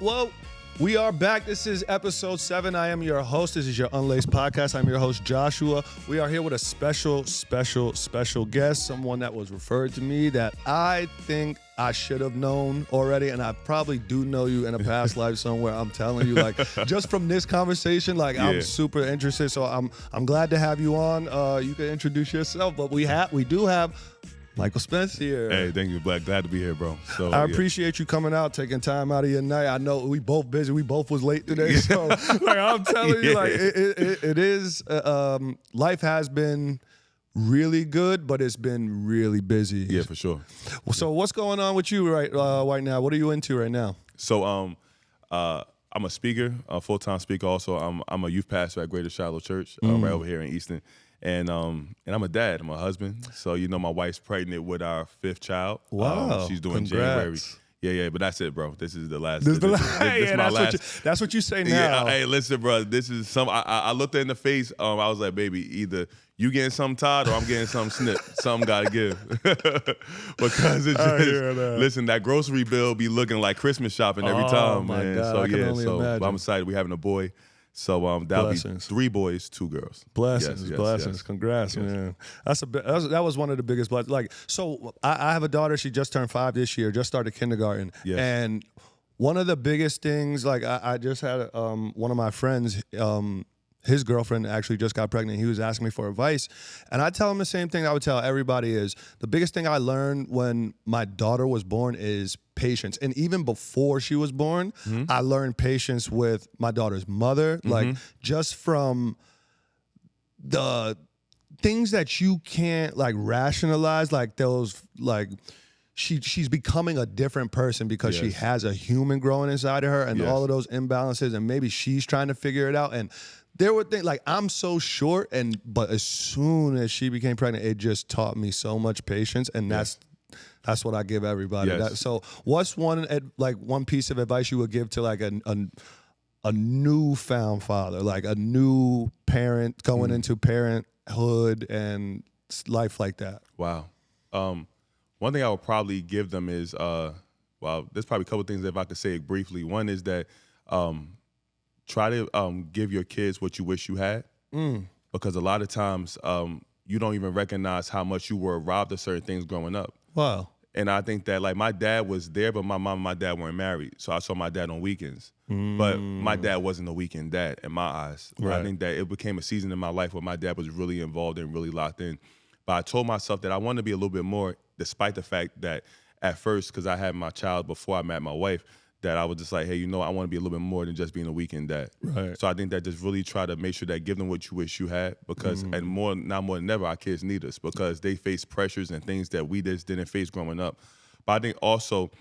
Well, we are back. This is episode 7. I am your host. This is your Unlaced podcast. I'm your host, Joshua. We are here with a special guest, someone that was referred to me that I think I should have known already, and I probably do know you in a past life somewhere. I'm telling you, like, just from this conversation, like, yeah. I'm super interested. So I'm glad to have you on. You can introduce yourself, but we do have Micheal Spence here. Hey, thank you, Black. Glad to be here, bro. So I appreciate you coming out, taking time out of your night. I know we both busy. We both was late today, so like I'm telling you, like it is. Life has been really good, but it's been really busy. Yeah, for sure. So what's going on with you right now? What are you into right now? So I'm a speaker, a full-time speaker. Also, I'm a youth pastor at Greater Shiloh Church right over here in Easton. And I'm a dad. I'm a husband. So, you know, my wife's pregnant with our 5th child. Wow. She's doing Congrats. January. Yeah, but that's it, bro. This is the last. This is my last. That's what you say now. Yeah, hey, listen, bro. This is some. I looked her in the face. I was like, baby, either you getting something Todd or I'm getting something Snip. Something gotta give. Because it's just, listen, that grocery bill be looking like Christmas shopping every time, my man. God, So I can yeah, only imagine. I'm excited. We having a boy. So that'll be 3 boys, 2 girls. Blessings. Yes. Congrats, man. That was one of the biggest blessings. Like, so I have a daughter. She just turned 5 this year. Just started kindergarten. Yes. And one of the biggest things, like I just had one of my friends. His girlfriend actually just got pregnant. He was asking me for advice. And I tell him the same thing I would tell everybody is the biggest thing I learned when my daughter was born is patience. And even before she was born, I learned patience with my daughter's mother. Like, just from the things that you can't, like, rationalize, like those, like, she's becoming a different person because she has a human growing inside of her, and all of those imbalances, and maybe she's trying to figure it out. And there were things like, I'm so short, but as soon as she became pregnant, it just taught me so much patience, and that's what I give everybody. So what's one piece of advice you would give to like a newfound father, like a new parent going into parenthood and life like that? Wow. One thing I would probably give them is, there's probably a couple things if I could say it briefly. One is that try to give your kids what you wish you had, because a lot of times you don't even recognize how much you were robbed of certain things growing up. Wow. And I think that, like, my dad was there, but my mom and my dad weren't married, so I saw my dad on weekends. But my dad wasn't a weekend dad in my eyes. Right. I think that it became a season in my life where my dad was really involved and really locked in. But I told myself that I wanted to be a little bit more, despite the fact that at first, because I had my child before I met my wife, that I was just like, hey, you know, I want to be a little bit more than just being a weekend dad. Right. So I think that just really try to make sure that give them what you wish you had, because now more than ever, our kids need us because they face pressures and things that we just didn't face growing up. But I think also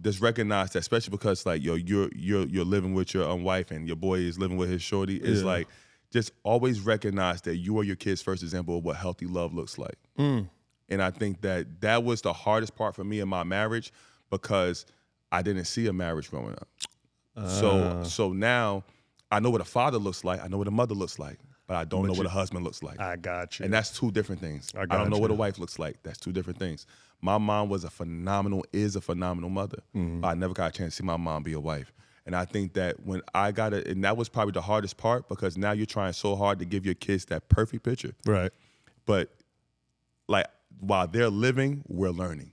just recognize that, especially because like you're living with your wife and your boy is living with his shorty, is like, just always recognize that you are your kid's first example of what healthy love looks like. And I think that was the hardest part for me in my marriage, because I didn't see a marriage growing up. So now I know what a father looks like. I know what a mother looks like, but I don't know what a husband looks like. I got you. And that's 2 different things. I don't know what a wife looks like. That's 2 different things. My mom is a phenomenal mother, but I never got a chance to see my mom be a wife. And I think that when I got it, and that was probably the hardest part, because now you're trying so hard to give your kids that perfect picture. Right. But like, while they're living, we're learning.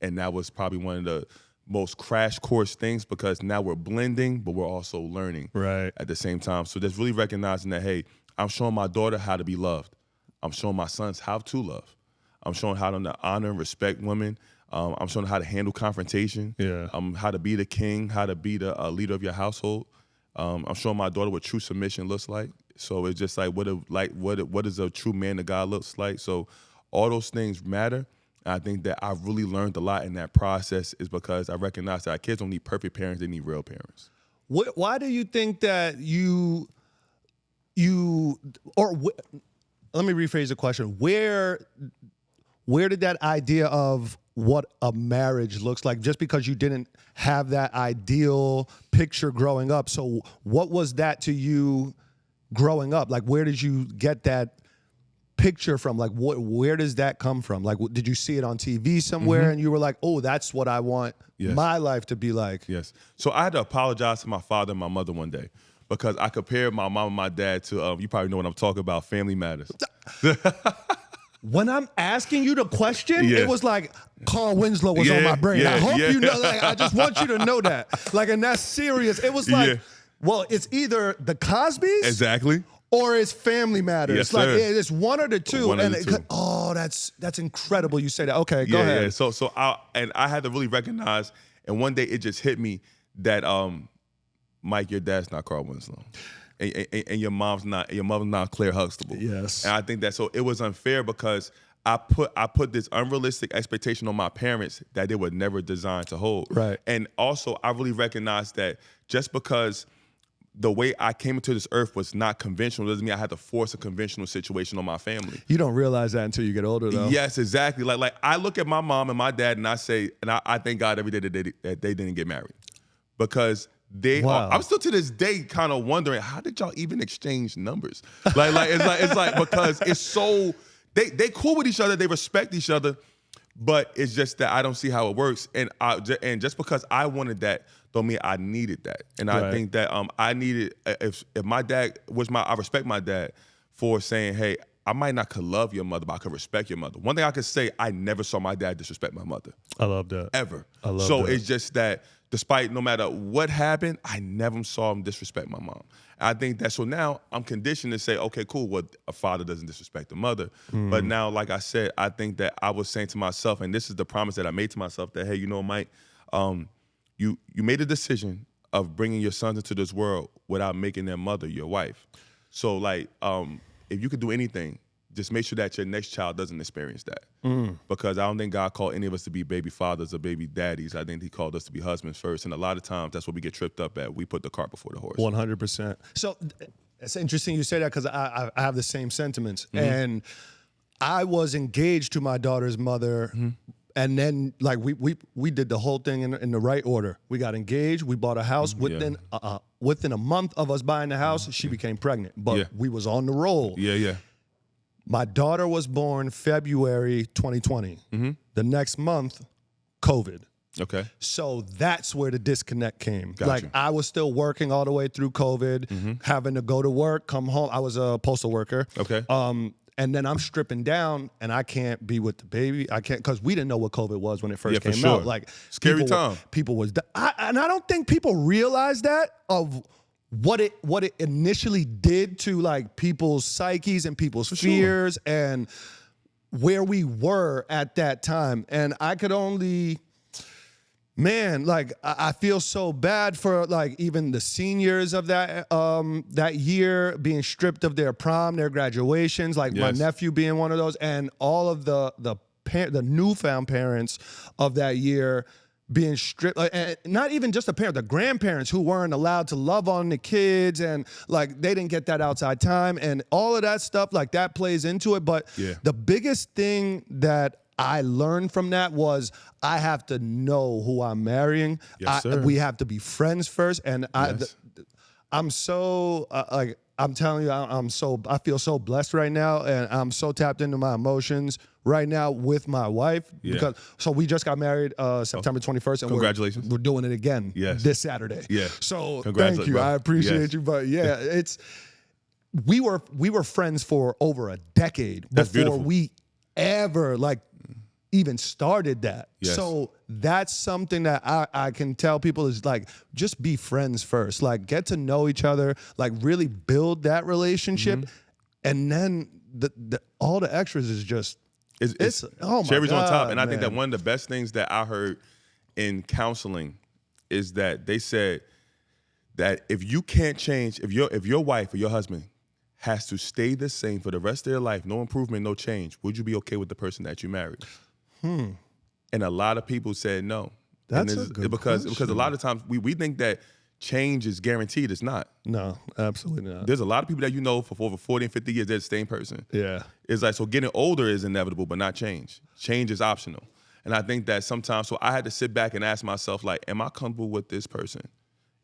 And that was probably one of the most crash course things, because now we're blending, but we're also learning at the same time. So just really recognizing that, hey, I'm showing my daughter how to be loved. I'm showing my sons how to love. I'm showing how to honor and respect women. I'm showing how to handle confrontation. How to be the king, how to be the leader of your household. I'm showing my daughter what true submission looks like. So it's just like what does a true man of God looks like. So all those things matter. And I think that I've really learned a lot in that process, is because I recognize that our kids don't need perfect parents; they need real parents. Why do you think that let me rephrase the question. Where did that idea of what a marriage looks like, just because you didn't have that ideal picture growing up? So what was that to you growing up? Like, where did you get that picture from? Like, where does that come from? Like, did you see it on TV somewhere and you were like, oh, that's what I want my life to be like? Yes. So I had to apologize to my father and my mother one day because I compared my mom and my dad to, you probably know what I'm talking about, Family Matters. When I'm asking you the question, it was like Carl Winslow was on my brain. I hope you know. Like, I just want you to know that. Like, and that's serious. It was like, well, it's either the Cosbys, exactly, or it's Family Matters. Yes, like, sir. it's one or the two. One of the two. Oh, that's incredible. You say that. Okay, go ahead. Yeah. So I had to really recognize, and one day it just hit me that Mike, your dad's not Carl Winslow. And your mother's not Claire Huxtable. Yes. And I think that so it was unfair because I put this unrealistic expectation on my parents that they were never designed to hold. Right. And also I really recognized that just because the way I came into this earth was not conventional doesn't mean I had to force a conventional situation on my family. You don't realize that until you get older, though. Yes, exactly. Like I look at my mom and my dad and I say, and I thank God every day that they didn't get married. Because I'm still to this day kind of wondering, how did y'all even exchange numbers? It's like because it's so they cool with each other, they respect each other, but it's just that I don't see how it works. And just because I wanted that don't mean I needed that. And I think that I needed if my dad, I respect my dad for saying, hey, I might not could love your mother, but I could respect your mother. One thing I could say, I never saw my dad disrespect my mother. I love that. Ever. I love that. So it's just that despite no matter what happened, I never saw him disrespect my mom. And I think that so now I'm conditioned to say, okay, cool, well, a father doesn't disrespect the mother. But now, like I said, I think that I was saying to myself, and this is the promise that I made to myself, that, hey, you know, Mike, you made a decision of bringing your sons into this world without making their mother your wife. So like, if you could do anything, just make sure that your next child doesn't experience that. Because I don't think God called any of us to be baby fathers or baby daddies. I think he called us to be husbands first. And a lot of times that's what we get tripped up at. We put the cart before the horse. 100%. So it's interesting you say that because I have the same sentiments. And I was engaged to my daughter's mother. And then like we did the whole thing in the right order. We got engaged. We bought a house. Within a month of us buying the house, she became pregnant. But we was on the roll. Yeah. My daughter was born February 2020. The next month, COVID. Okay. So that's where the disconnect came. Gotcha. Like I was still working all the way through COVID, having to go to work, come home. I was a postal worker. Okay. And then I'm stripping down, and I can't be with the baby. I can't because we didn't know what COVID was when it first came sure. out. Like scary time. People was, and I don't think people realize that of what it initially did to like people's psyches and people's fears and where we were at that time. And I could only. Man, like I feel so bad for like even the seniors of that year being stripped of their prom, their graduations. Like my nephew being one of those, and all of the newfound parents of that year being stripped. And not even just the parent, the grandparents who weren't allowed to love on the kids, and like they didn't get that outside time, and all of that stuff like that plays into it. But the biggest thing that I learned from that was I have to know who I'm marrying. Yes, sir. We have to be friends first. And I'm so I'm telling you, I feel so blessed right now, and I'm so tapped into my emotions right now with my wife. Because so we just got married September 21st, and congratulations. We're doing it again this Saturday. Yeah. So thank you. Bro. I appreciate you. But it's we were friends for over a decade before we ever like even started that. So that's something that I can tell people is like, just be friends first. Like get to know each other, like really build that relationship. And then all the extras is just, it's oh my cherries God, on top. And I think man. that one of the best things that I heard in counseling is that they said that if you can't change, if your wife or your husband has to stay the same for the rest of their life, no improvement, no change, would you be okay with the person that you married? And a lot of people said no. That's a good because question. a lot of times we think that change is guaranteed. It's not. No, absolutely not. There's a lot of people that you know for over 40 and 50 years, they're the same person. Yeah. It's like, so getting older is inevitable, but not change. Change is optional. And I think that sometimes, so I had to sit back and ask myself, like, am I comfortable with this person?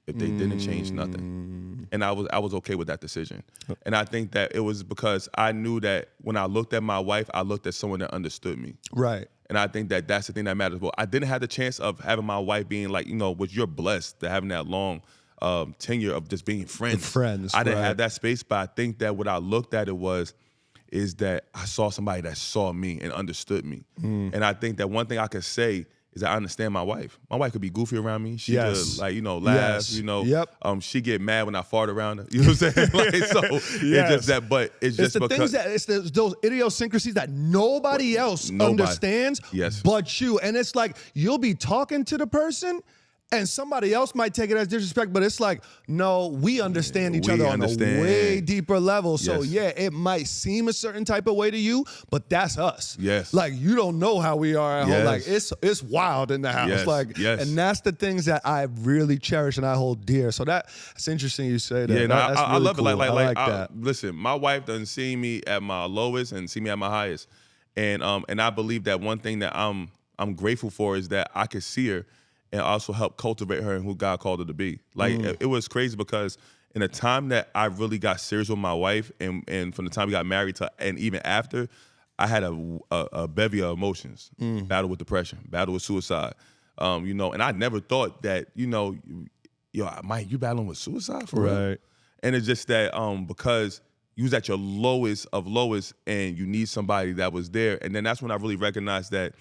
If they didn't change nothing. And I was okay with that decision. And I think that it was because I knew that when I looked at my wife, I looked at someone that understood me. Right. And I think that that's the thing that matters. Well, I didn't have the chance of having my wife being like, which you're blessed to having that long tenure of just being friends. I didn't have that space, but I think that what I looked at is that I saw somebody that saw me and understood me. And I think that one thing I could say is that I understand my wife. My wife could be goofy around me. She could laugh, she get mad when I fart around her. You know what I'm saying? It's just that, but it's just the because things that those idiosyncrasies that nobody else understands but you. And it's like you'll be talking to the person and somebody else might take it as disrespect, but it's like, no, we understand each other on a way deeper level. So it might seem a certain type of way to you, but that's us. Yes. Like you don't know how we are at home. Like it's wild in the house. And that's the things that I really cherish and I hold dear. So that's interesting you say that. Yeah, that's I really love cool. it. Like that. Listen, my wife doesn't see me at my lowest and see me at my highest. And I believe that one thing that I'm grateful for is that I could see her and also help cultivate her and who God called her to be. Like, it was crazy because in a time that I really got serious with my wife and from the time we got married to and even after, I had a bevy of emotions. Battle with depression, battle with suicide. And I never thought that, Mike, you battling with suicide for real? And it's just that because you was at your lowest of lowest and you need somebody that was there. And then that's when I really recognized that,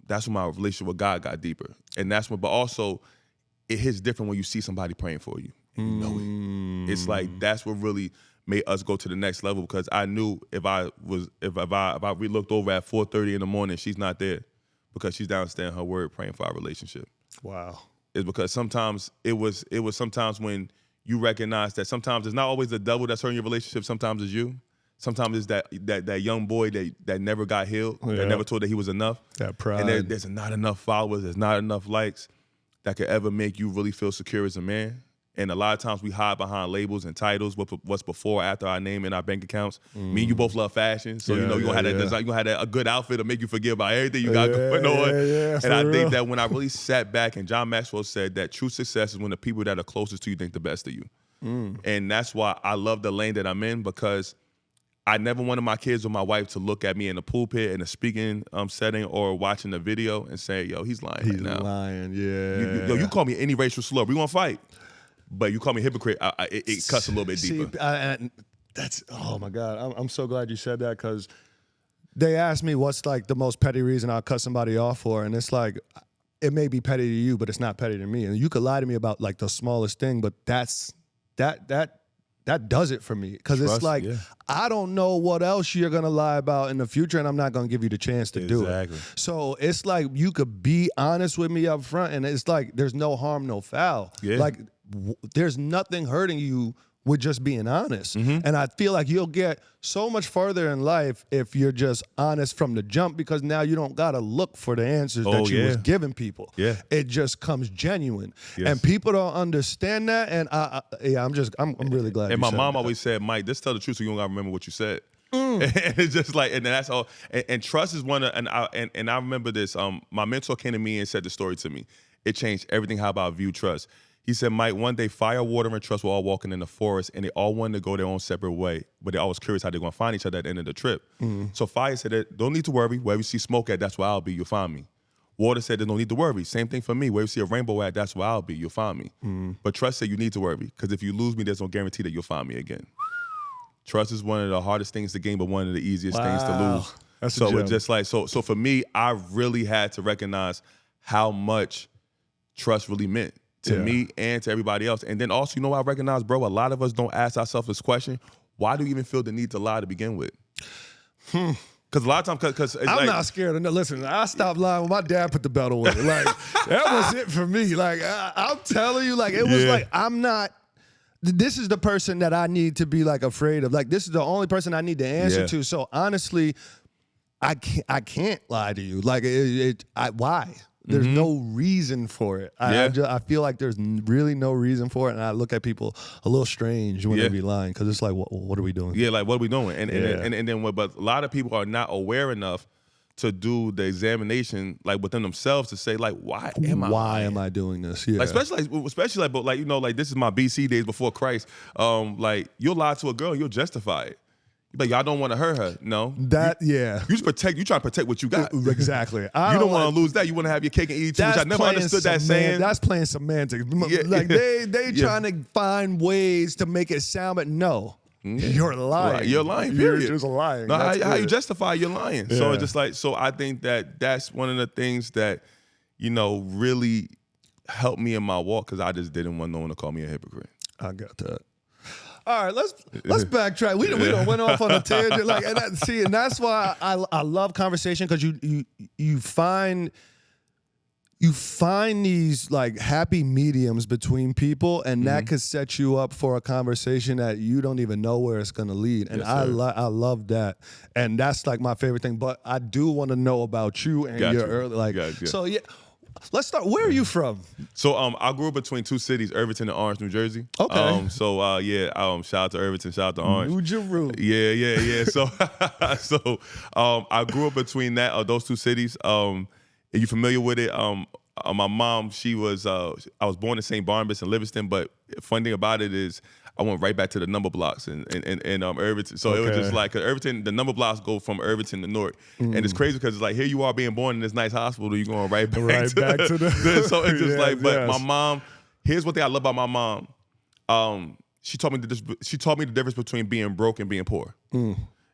that's when my relationship with God got deeper. And that's when, but also it hits different when you see somebody praying for you. And you know it. It's like, that's what really made us go to the next level because I knew if I looked over at 4:30 in the morning, she's not there because she's downstairs in her word praying for our relationship. Wow. It's because sometimes it was sometimes when you recognize that sometimes it's not always the devil that's hurting your relationship, sometimes it's you. Sometimes it's that young boy that never got healed, that never told that he was enough. That pride. And there's not enough followers, there's not enough likes that could ever make you really feel secure as a man. And a lot of times we hide behind labels and titles, what's before or after our name in our bank accounts. Me and you both love fashion, so you're gonna have that design, you're gonna have a good outfit to make you forget about everything you got going on. And I think that when I really sat back, and John Maxwell said that true success is when the people that are closest to you think the best of you. And that's why I love the lane that I'm in because I never wanted my kids or my wife to look at me in the pulpit in a speaking setting or watching a video and say, yo, he's lying right now. He's lying, yeah. You call me any racial slur, we gonna fight. But you call me hypocrite, it cuts a little bit deeper. That's, oh my God, I'm so glad you said that because they asked me what's like the most petty reason I'll cut somebody off for, and it's like, it may be petty to you, but it's not petty to me. And you could lie to me about like the smallest thing, but that does it for me because it's like I don't know what else you're gonna lie about in the future, and I'm not gonna give you the chance to do it. So it's like you could be honest with me up front, and it's like there's no harm, no foul. Like there's nothing hurting you with just being honest. And I feel like you'll get so much further in life if you're just honest from the jump because now you don't gotta look for the answers that you was giving people. It just comes genuine. And people don't understand that. And I'm really glad. And my mom always said, Mike, just tell the truth so you don't gotta remember what you said. And it's just like, and that's all. And trust is one of, and I remember this. My mentor came to me and said the story to me. It changed everything how I view trust. He said, Mike, one day fire, water, and trust were all walking in the forest, and they all wanted to go their own separate way, but they're always curious how they're going to find each other at the end of the trip. So fire said, don't need to worry. Wherever you see smoke at, that's where I'll be. You'll find me. Water said, there's no need to worry. Same thing for me. Wherever you see a rainbow at, that's where I'll be. You'll find me. But trust said, you need to worry, because if you lose me, there's no guarantee that you'll find me again. Trust is one of the hardest things to gain, but one of the easiest things to lose. So it's just like, so for me, I really had to recognize how much trust really meant to me and to everybody else. And then also, I recognize, bro, a lot of us don't ask ourselves this question, why do you even feel the need to lie to begin with? Because a lot of times, because I'm not scared of no. Listen, I stopped lying when my dad put the belt away. Like, that was it for me. Like, I'm telling you, like, it was like, I'm not, this is the person that I need to be, like, afraid of. Like, this is the only person I need to answer to. So, honestly, I can't lie to you. Like, why? There's no reason for it. I feel like there's really no reason for it, and I look at people a little strange when they be lying because it's like, what are we doing? Yeah, like what are we doing? And then, but a lot of people are not aware enough to do the examination like within themselves to say like, why am I doing this? Yeah. Like, especially like, but like, you know, like this is my BC days before Christ. Like you'll lie to a girl and you'll justify it. But y'all don't want to hurt her. No. Yeah. You try to protect what you got. Exactly. You don't want to lose that. You want to have your cake and eat it too, which I never understood that saying. That's playing semantics. Like they trying to find ways to make it sound, but no. You're lying. Right. You're lying, period. You're just lying. No, how you justify you're lying. Yeah. So it's just like, so I think that's one of the things that, you know, really helped me in my walk because I just didn't want no one to call me a hypocrite. I got that. All right, let's backtrack. We done went off on a tangent. Like, and that's why I love conversation because you find these like happy mediums between people, and that could set you up for a conversation that you don't even know where it's going to lead. And I love that, and that's like my favorite thing. But I do want to know about you and your early like. So yeah, let's start. Where are you from? So I grew up between two cities, Irvington and Orange, New Jersey. Okay. Shout out to Irvington, shout out to Orange. New Jerusalem. Yeah. So I grew up between those two cities. Are you familiar with it? My mom, I was born in St. Barnabas in Livingston, but funny thing about it is I went right back to the number blocks in Irvington. So it was just like, 'cause Irvington, the number blocks go from Irvington to Newark. And it's crazy because it's like, here you are being born in this nice hospital, you're going right back to the so it's just but my mom, here's one thing I love about my mom. She taught me the difference between being broke and being poor.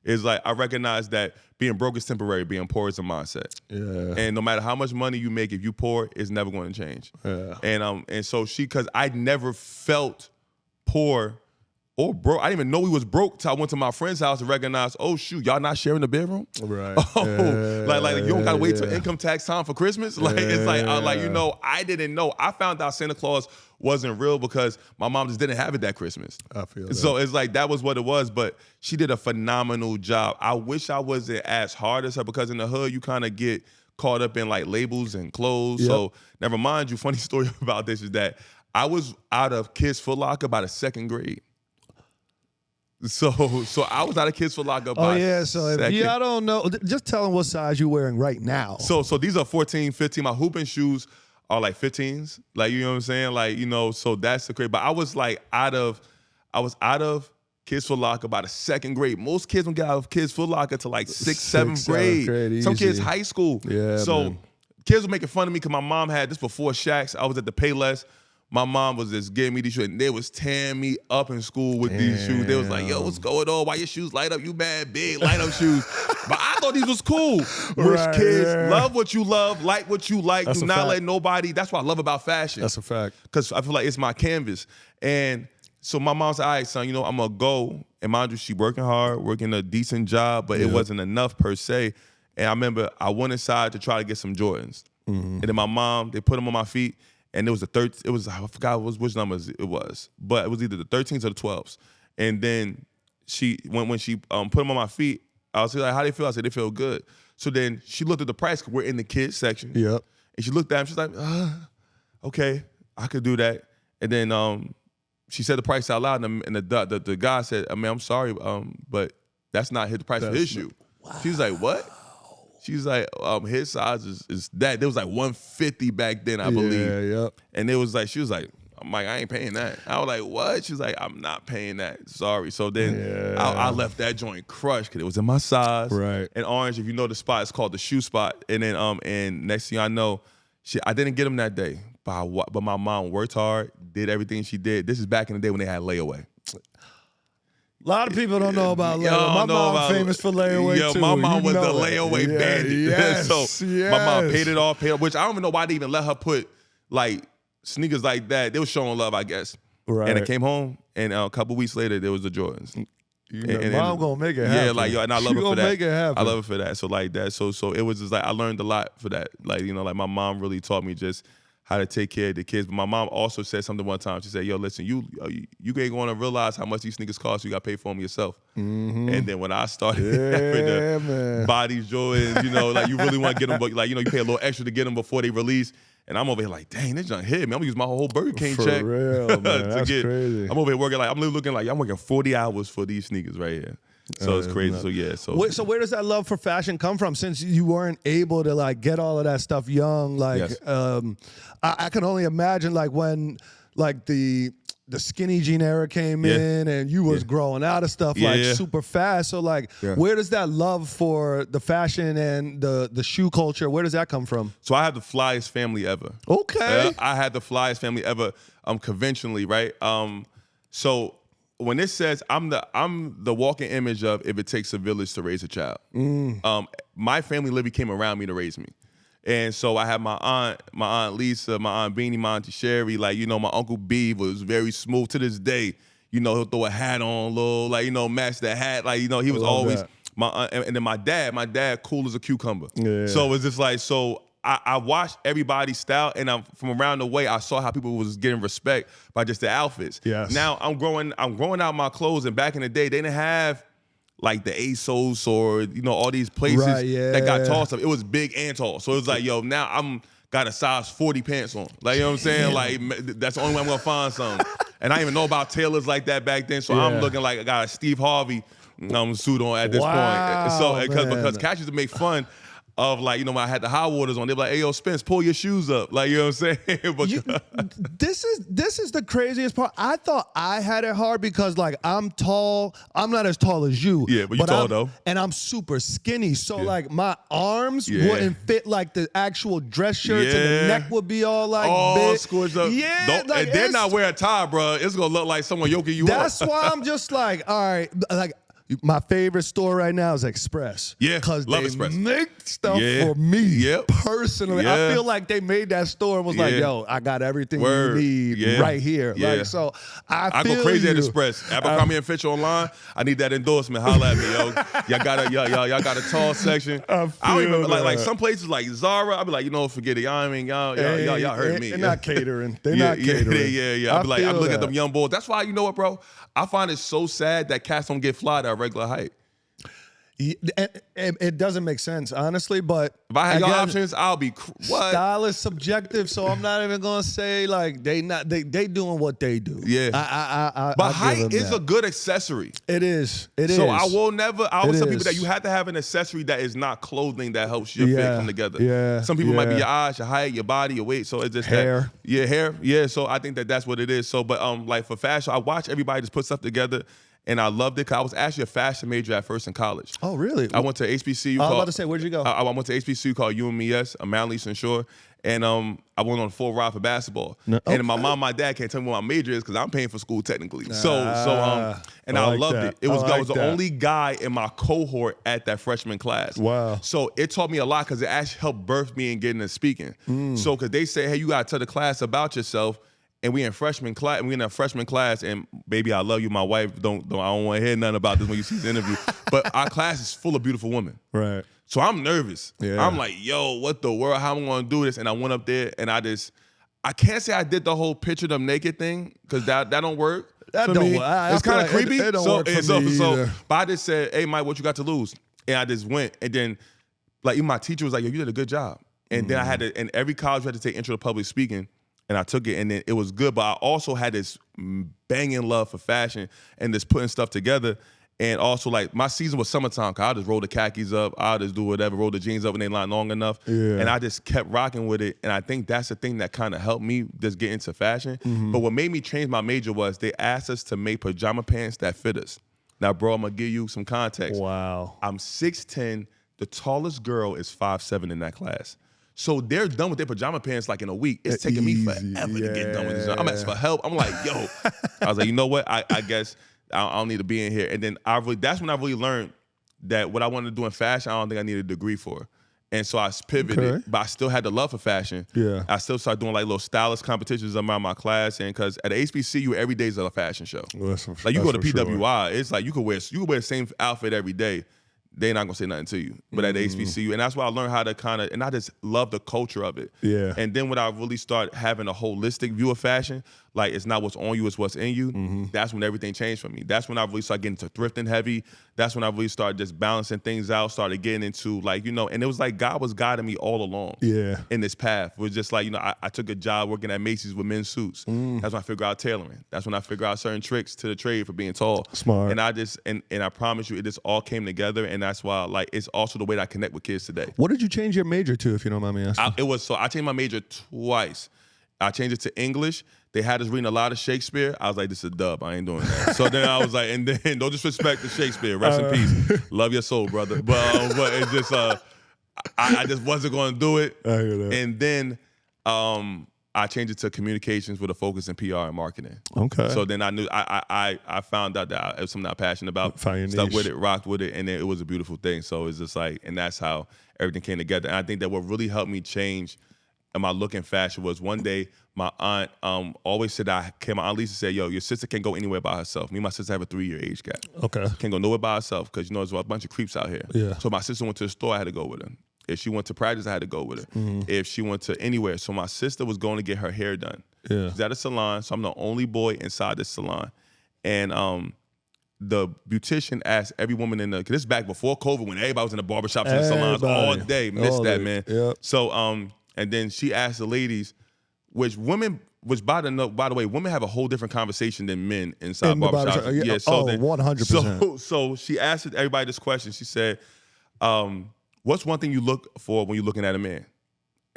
It's like I recognize that being broke is temporary, being poor is a mindset. Yeah. And no matter how much money you make, if you poor, it's never going to change. Yeah. And so because I never felt poor or broke. I didn't even know we was broke till I went to my friend's house and recognized, oh shoot, y'all not sharing the bedroom? Right. Like you don't gotta wait till income tax time for Christmas. Like it's like I didn't know. I found out Santa Claus wasn't real because my mom just didn't have it that Christmas. I feel that. So it's like that was what it was, but she did a phenomenal job. I wish I wasn't as hard as her because in the hood you kind of get caught up in like labels and clothes. Yep. So never mind you. Funny story about this is that I was out of Kids Foot Locker by the second grade. So I was out of Kids Foot Locker by So if y'all don't know, just tell them what size you're wearing right now. So these are 14, 15. My hooping shoes are like 15s. Like, you know what I'm saying? Like, you know, so that's the crazy. But I was out of Kids Foot Locker by the second grade. Most kids don't get out of Kids Foot Locker to like sixth, seventh grade. Some kids high school. Yeah. So man. Kids were making fun of me because my mom had this before Shaq's. I was at the Payless. My mom was just giving me these shoes, and they was tearing me up in school with these shoes. They was like, yo, what's going on? Why your shoes light up? You mad big, light up shoes. But I thought these was cool. Rich kids, love what you love, like what you like. Do not let nobody, that's what I love about fashion. That's a fact. Because I feel like it's my canvas. And so my mom said, all right, son, you know, I'm going to go. And mind you, she working hard, working a decent job, but it wasn't enough per se. And I remember I went inside to try to get some Jordans. And then my mom, they put them on my feet. And it was I forgot which numbers it was, but it was either the 13s or the 12s. And then when she put them on my feet, I was like, how they feel? I said, they feel good. So then she looked at the price, because we're in the kids section. Yep. And she looked at him, she's like, okay, I could do that. And then she said the price out loud, and the guy said, I mean, I'm sorry, but that's not the price for his shoe. Wow. She was like, what? She's like, his size is that. There was like 150 back then, I believe. Yeah, yep. And it was like, she was like, I'm like, I ain't paying that. I was like, what? She was like, I'm not paying that. Sorry. So then I left that joint crushed because it was in my size. Right. And Orange, if you know the spot, it's called the Shoe Spot. And then and next thing I know, I didn't get them that day. But my mom worked hard, did everything she did. This is back in the day when they had layaway. A lot of people don't know about layaway. My mom famous for layaway too. My mom was the layaway bandit. Yes, so my mom paid it off, which I don't even know why they even let her put like sneakers like that. They were showing love, I guess. Right. And I came home, and a couple weeks later, there was the Jordans. Mom gonna make it happen. Yeah, like and I love her for that. Make it happen. I love her for that. So like that. So it was just like I learned a lot for that. Like, you know, like my mom really taught me just how to take care of the kids. But my mom also said something one time. She said, yo, listen, you ain't going to realize how much these sneakers cost. You got to pay for them yourself. Mm-hmm. And then when I started having the bodies, Jordans, you know, like you really want to get them, but like, you know, you pay a little extra to get them before they release. And I'm over here like, dang, this junk hit me. I'm going to use my whole Burger King check. For real, man. That's crazy. I'm over here working like, I'm literally looking like I'm working 40 hours for these sneakers right here. So it's crazy. So yeah. So where does that love for fashion come from? Since you weren't able to like get all of that stuff young, like I can only imagine like when like the skinny jean era came in and you was growing out of stuff like super fast. So like where does that love for the fashion and the shoe culture, where does that come from? So I have the flyest family ever. Okay. I had the flyest family ever conventionally, right? So when it says I'm the walking image of if it takes a village to raise a child. My family literally came around me to raise me. And so I had my aunt Lisa, my aunt Beanie, my auntie Sherry, like, you know, my uncle B was very smooth to this day. You know, he'll throw a hat on, little, like, you know, match the hat. Like, you know, he was always my aunt. And then my dad, cool as a cucumber. Yeah. So it's just like, so I watched everybody's style, and from around the way, I saw how people was getting respect by just the outfits. Yes. Now I'm growing out my clothes, and back in the day, they didn't have like the ASOS or, you know, all these places that got tall stuff. It was big and tall. So it was like, yo, now I'm got a size 40 pants on. Like, you know what I'm saying? Like, that's the only way I'm gonna find something. And I didn't even know about tailors like that back then. So I'm looking like I got a Steve Harvey suit on at this point. So because cats used to make fun of, like, you know, when I had the high waters on, they were like, hey, yo, Spence, pull your shoes up. Like, you know what I'm saying? This is the craziest part. I thought I had it hard because, like, I'm tall. I'm not as tall as you. Yeah, but you're tall, though. And I'm super skinny. So, like, my arms wouldn't fit, like, the actual dress shirts, and the neck would be all, like, big. Scorched up. Yeah. Like, and they're not wearing a tie, bro. It's going to look like someone yoking you up. That's why I'm just like, all right, like, my favorite store right now is Express. Yeah, because they Express. make stuff for me personally. Yeah. I feel like they made that store and was like, yo, I got everything you need right here. Like, so I go crazy at Express. Abercrombie and Fitch online. I need that endorsement. Holla at me, yo. Y'all got a tall section. I don't even like some places like Zara. I'll be like, you know, forget it. Y'all hurt me. They're not catering. They're not catering. Yeah. I'll be like, I'm looking at them young boys. That's why, you know what, bro? I find it so sad that cats don't get fly at a regular height. It doesn't make sense, honestly, but if I had your options, I'll be what? Style is subjective, so I'm not even gonna say like they doing what they do. Yeah, but height is a good accessory. It is. So I always tell people that you have to have an accessory that is not clothing that helps your fit come together. Yeah, some people might be your eyes, your height, your body, your weight. So it's just hair. Hair. Yeah. So I think that's what it is. So, but like for fashion, I watch everybody just put stuff together. And I loved it because I was actually a fashion major at first in college. Oh, really? I went to HBCU. I was about to say, where'd you go? I went to HBCU called UMES, Mount Easton Shore. And I went on a full ride for basketball. And my mom, my dad can't tell me what my major is because I'm paying for school technically. And I loved it. I was the only guy in my cohort at that freshman class. Wow. So it taught me a lot because it actually helped birth me in getting into speaking. So because they say, hey, you got to tell the class about yourself. And we in freshman class, and baby, I love you. My wife I don't want to hear nothing about this when you see the interview. But our class is full of beautiful women. Right. So I'm nervous. Yeah. I'm like, yo, what the world? How am I gonna do this? And I went up there and I can't say I did the whole picture them naked thing, because that don't work. That don't work. It's kind of creepy. It don't work for me either. But I just said, hey Mike, what you got to lose? And I just went. And then like even my teacher was like, yo, you did a good job. And then I had to, in every college we had to take intro to public speaking. And I took it, and then it was good. But I also had this banging love for fashion and just putting stuff together. And also, like, my season was summertime, because I'll just roll the khakis up. I'll just do whatever, roll the jeans up when they line long enough. Yeah. And I just kept rocking with it. And I think that's the thing that kind of helped me just get into fashion. But what made me change my major was they asked us to make pajama pants that fit us. Now, bro, I'm going to give you some context. Wow. I'm 6'10". The tallest girl is 5'7" in that class. So they're done with their pajama pants like in a week. It's taking me forever to get done with this. I'm asking for help. I'm like, yo. I was like, you know what? I guess I don't need to be in here. And then that's when I really learned that what I wanted to do in fashion, I don't think I needed a degree for. And so I pivoted, but I still had the love for fashion. Yeah. I still started doing like little stylist competitions around my class. And because at HBCU, every day is a fashion show. Well, like you go to PWI, it's like you could wear the same outfit every day. They're not gonna say nothing to you. But at HBCU, and that's why I learned how to and I just love the culture of it. Yeah. And then when I really start having a holistic view of fashion, like it's not what's on you, it's what's in you, that's when everything changed for me. That's when I really started getting into thrifting heavy. That's when I really started just balancing things out, started getting into like, you know, and it was like God was guiding me all along in this path. It was just like, you know, I took a job working at Macy's with men's suits. That's when I figured out tailoring. That's when I figured out certain tricks to the trade for being tall. Smart. And I just, and I promise you, it just all came together, and that's why, like, it's also the way that I connect with kids today. What did you change your major to, if you don't mind me asking? I changed my major twice. I changed it to English. They had us reading a lot of Shakespeare. I was like, this is a dub. I ain't doing that. So then I was like, and then no disrespect to Shakespeare. Rest in peace. Love your soul, brother. But it's just, I just wasn't going to do it. I hear that. And then I changed it to communications with a focus in PR and marketing. Okay. So then I knew, I found out that it was something I'm passionate about. Found your Stuck niche. with it, rocked with it, and then it was a beautiful thing. So it's just like, and that's how everything came together. And I think that what really helped me change in my look and fashion was one day my aunt always said, my aunt Lisa said, yo, your sister can't go anywhere by herself. Me and my sister have a 3-year age gap. Okay. Can't go nowhere by herself because, you know, there's a bunch of creeps out here. Yeah. So my sister went to the store, I had to go with her. If she went to practice, I had to go with her. If she went to anywhere. So my sister was going to get her hair done. Yeah. She's at a salon, so I'm the only boy inside the salon. And the beautician asked every woman in the, cause this is back before COVID when everybody was in the barbershops and the salons all day. Missed that, man. Yep. So and then she asked the ladies, by the way, women have a whole different conversation than men inside barbershops. Yeah, so 100%. So she asked everybody this question. She said, what's one thing you look for when you're looking at a man?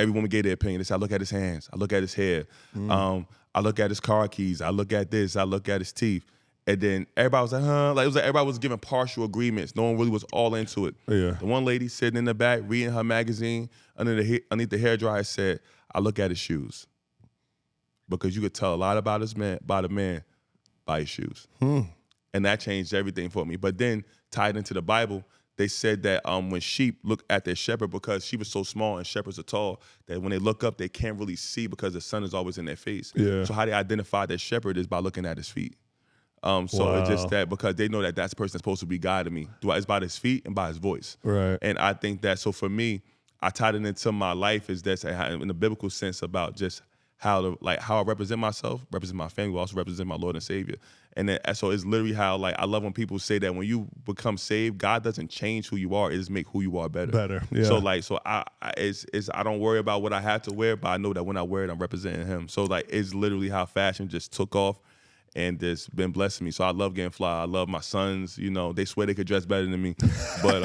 Every woman gave their opinion. They said, I look at his hands. I look at his hair. I look at his car keys. I look at this. I look at his teeth. And then everybody was like, huh? Like, it was like everybody was giving partial agreements. No one really was all into it. Yeah. The one lady sitting in the back reading her magazine underneath the hairdryer said, I look at his shoes. Because you could tell a lot about a man by his shoes. And that changed everything for me. But then tied into the Bible, they said that when sheep look at their shepherd, because she was so small and shepherds are tall, that when they look up, they can't really see because the sun is always in their face. Yeah. So how they identify their shepherd is by looking at his feet. So it's just that, because they know that that's the person that's supposed to be guiding me. It's by his feet and by his voice. Right. And I think that, so for me, I tied it into my life is that in the biblical sense about just how I represent myself, represent my family, but also represent my Lord and Savior. And then, so it's literally how, like, I love when people say that when you become saved, God doesn't change who you are; it just make who you are better. Yeah. So I don't worry about what I have to wear, but I know that when I wear it, I'm representing Him. So like, it's literally how fashion just took off, and it's been blessing me. So I love getting fly. I love my sons. You know, they swear they could dress better than me, but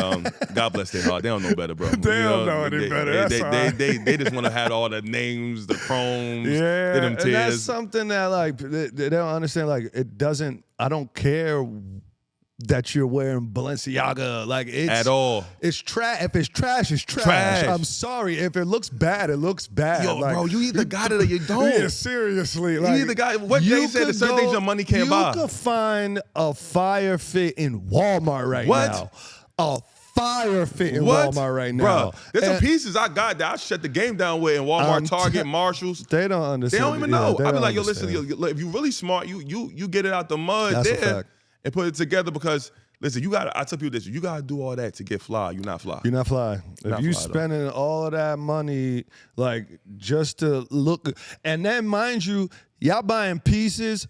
God bless their heart. They don't know better, bro. They don't know any better. They just want to have all the names, the chromes, yeah, them tears. And that's something that, like, they don't understand. Like, I don't care that you're wearing Balenciaga, like, it's at all. It's trash. If it's trash, it's trash. I'm sorry. If it looks bad, it looks bad. Yo, like, bro, you either got it or you don't. Yeah, seriously. Like, you either got it. What they said, there's certain things your money can't buy. You could find a fire fit in Walmart right now. A fire fit in Walmart right now. Bro, there's some pieces I got that I shut the game down with in Walmart, Target, Marshalls. They don't understand. They don't even know. Yeah, I be like, yo, listen, if you're really smart, you get it out the mud. That's there a fact. And put it together, because listen, I tell people this, you gotta do all that to get fly. You're not fly. You're not fly. If you spending all of that money, like, just to look, and then mind you, y'all buying pieces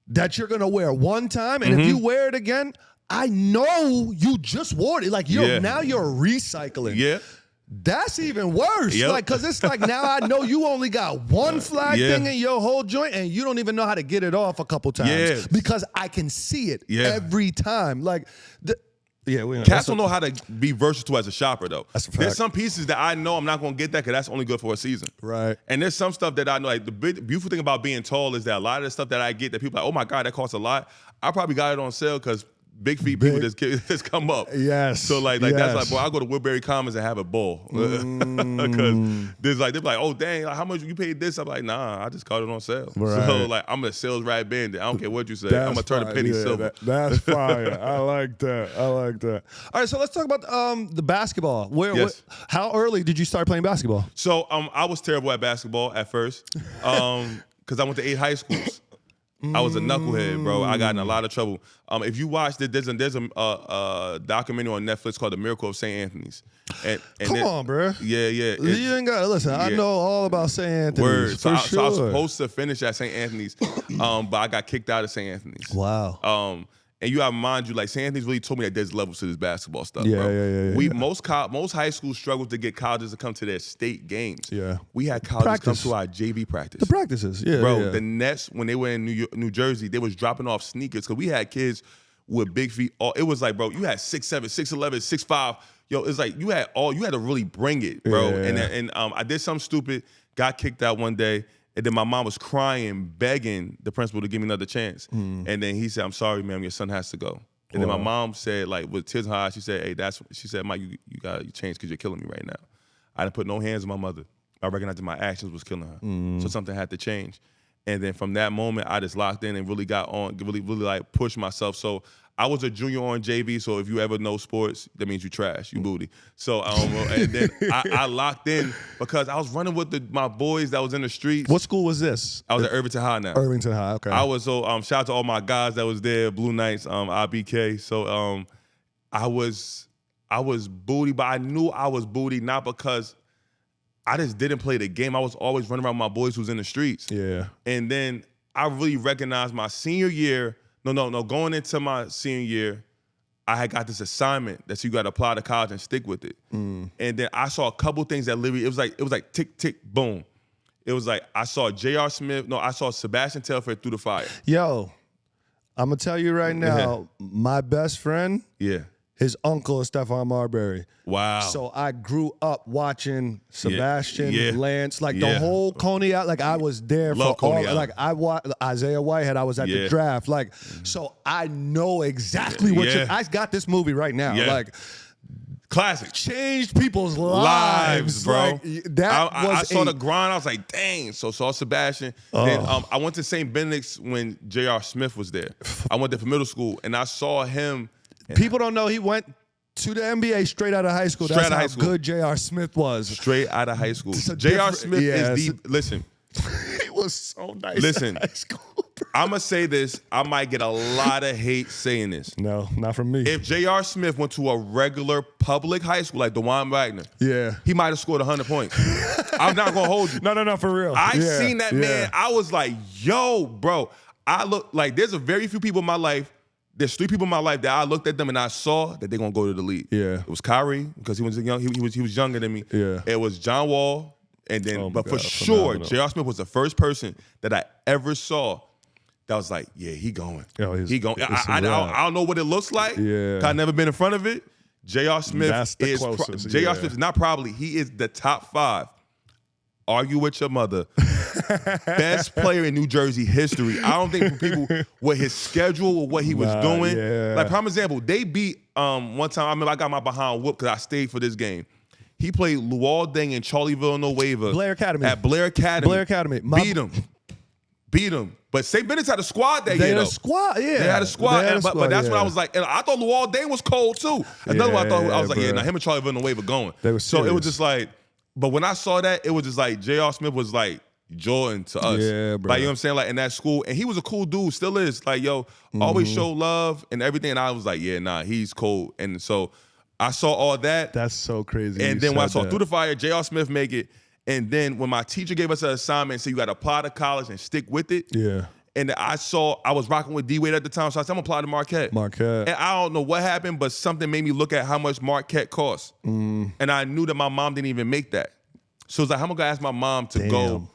that you're gonna wear one time, and if you wear it again, I know you just wore it. Like, now you're recycling. Yeah. That's even worse. Yep. Like, cause it's like, now I know you only got one flag thing in your whole joint, and you don't even know how to get it off a couple times because I can see it every time. Like, Cats don't know how to be versatile as a shopper, though. That's a fact. There's some pieces that I know I'm not gonna get that because that's only good for a season. Right. And there's some stuff that I know, like, the beautiful thing about being tall is that a lot of the stuff that I get that people are like, oh my God, that costs a lot. I probably got it on sale because big feet people just come up. Yes. So like that's like, boy, I go to Woodbury Commons and have a ball. Because there's like, they're like, oh dang, like, how much you paid this? I'm like, nah, I just caught it on sale. Right. So like, I'm a sales rap bandit. I don't care what you say. I'm gonna turn a penny silver. That's fire. I like that. All right, so let's talk about the basketball. How early did you start playing basketball? So I was terrible at basketball at first, because I went to 8 high schools. I was a knucklehead, bro. I got in a lot of trouble. If you watch, there's a documentary on Netflix called The Miracle of St. Anthony's. And Come on, bro. Yeah. You ain't got to listen. I know all about St. Anthony's. Word. For sure. So I was supposed to finish at St. Anthony's, but I got kicked out of St. Anthony's. Wow. And you have to mind you, like St. Anthony's really told me that there's levels to this basketball stuff, Yeah, bro. yeah. Most high schools struggle to get colleges to come to their state games. Yeah. We had colleges come to our JV practice. The practices, yeah. Bro, yeah. the Nets, when they were in New Jersey, they was dropping off sneakers because we had kids with big feet. It was like, bro, you had 6'7", 6'11", 6'5". Yo, it's like you had to really bring it, bro. Yeah. And I did something stupid, got kicked out one day. And then my mom was crying, begging the principal to give me another chance. And then he said, "I'm sorry, ma'am, your son has to go." And then my mom said, like, with tears in her eyes, she said, "Hey, she said, Mike, you got to change because you're killing me right now." I didn't put no hands on my mother. I recognized that my actions was killing her. So something had to change. And then from that moment, I just locked in and really got on, really like pushed myself. So I was a junior on JV, so if you ever know sports, that means you trash, you booty. So and then I locked in because I was running with my boys that was in the streets. What school was this? I was at Irvington High now. Irvington High, okay. I was shout out to all my guys that was there, Blue Knights, IBK. So I was booty, but I knew I was booty not because I just didn't play the game. I was always running around with my boys who was in the streets. Yeah. And then I really recognized my senior year. No. Going into my senior year, I had got this assignment that you got to apply to college and stick with it. And then I saw a couple things that literally, it was like tick, tick, boom. It was like I saw I saw Sebastian Telfair through the fire. Yo, I'm going to tell you right now, my best friend, his uncle is Stephon Marbury. Wow. So I grew up watching Sebastian, Lance, like the whole Coney out. Like I was there Love for all. Coney Like I watched Isaiah Whitehead. I was at the draft. Like so, I know exactly what I got this movie right now. Like classic, changed people's lives, bro. Like, I saw the grind. I was like, dang. So saw Sebastian. Then I went to St. Benedict's when J.R. Smith was there. I went there for middle school, and I saw him. People don't know he went to the NBA straight out of high school. That's how good J.R. Smith was. Straight out of high school. J.R. Smith is the listen. He was so nice. Listen, in high school, bro. I'm gonna say this. I might get a lot of hate saying this. No, not from me. If J.R. Smith went to a regular public high school like DeJuan Wagner, he might have scored 100 points. I'm not gonna hold you. No, for real. I seen that man. I was like, yo, bro. I look like there's a very few people in my life. There's 3 people in my life that I looked at them and I saw that they're gonna go to the league. Yeah. It was Kyrie, because he was young, he was younger than me. Yeah. It was John Wall, and then for sure, J.R. Smith was the first person that I ever saw that was like, yeah, he going. He going. I don't know what it looks like. Yeah. I've never been in front of it. J.R. Smith J.R. Smith is not probably, he is the top 5. Argue with your mother. Best player in New Jersey history. I don't think for people with his schedule or what he was doing. Like, prime example, they beat one time. I remember I got my behind whooped because I stayed for this game. He played Luol Deng in Charlie Villanueva. Blair Academy. At Blair Academy. Blair Academy. Beat him. But St. Benedict's had a squad that year, though. They had a squad, They had a squad. But that's when I was like, and I thought Luol Deng was cold, too. Another one I was like, now him and Charlie Villanueva going. So it was just like, but when I saw that, it was just like J.R. Smith was like Jordan to us. Yeah, bro. Like, you know what I'm saying? Like, in that school. And he was a cool dude, still is. Like, yo, always show love and everything. And I was like, yeah, nah, he's cool. And so I saw all that. That's so crazy. And then when I saw Through the Fire, J.R. Smith make it. And then when my teacher gave us an assignment and said, you got to apply to college and stick with it. Yeah. And I was rocking with D-Wade at the time, so I said, I'm going to apply to Marquette. And I don't know what happened, but something made me look at how much Marquette costs. And I knew that my mom didn't even make that. So it's like, I'm going to ask my mom to go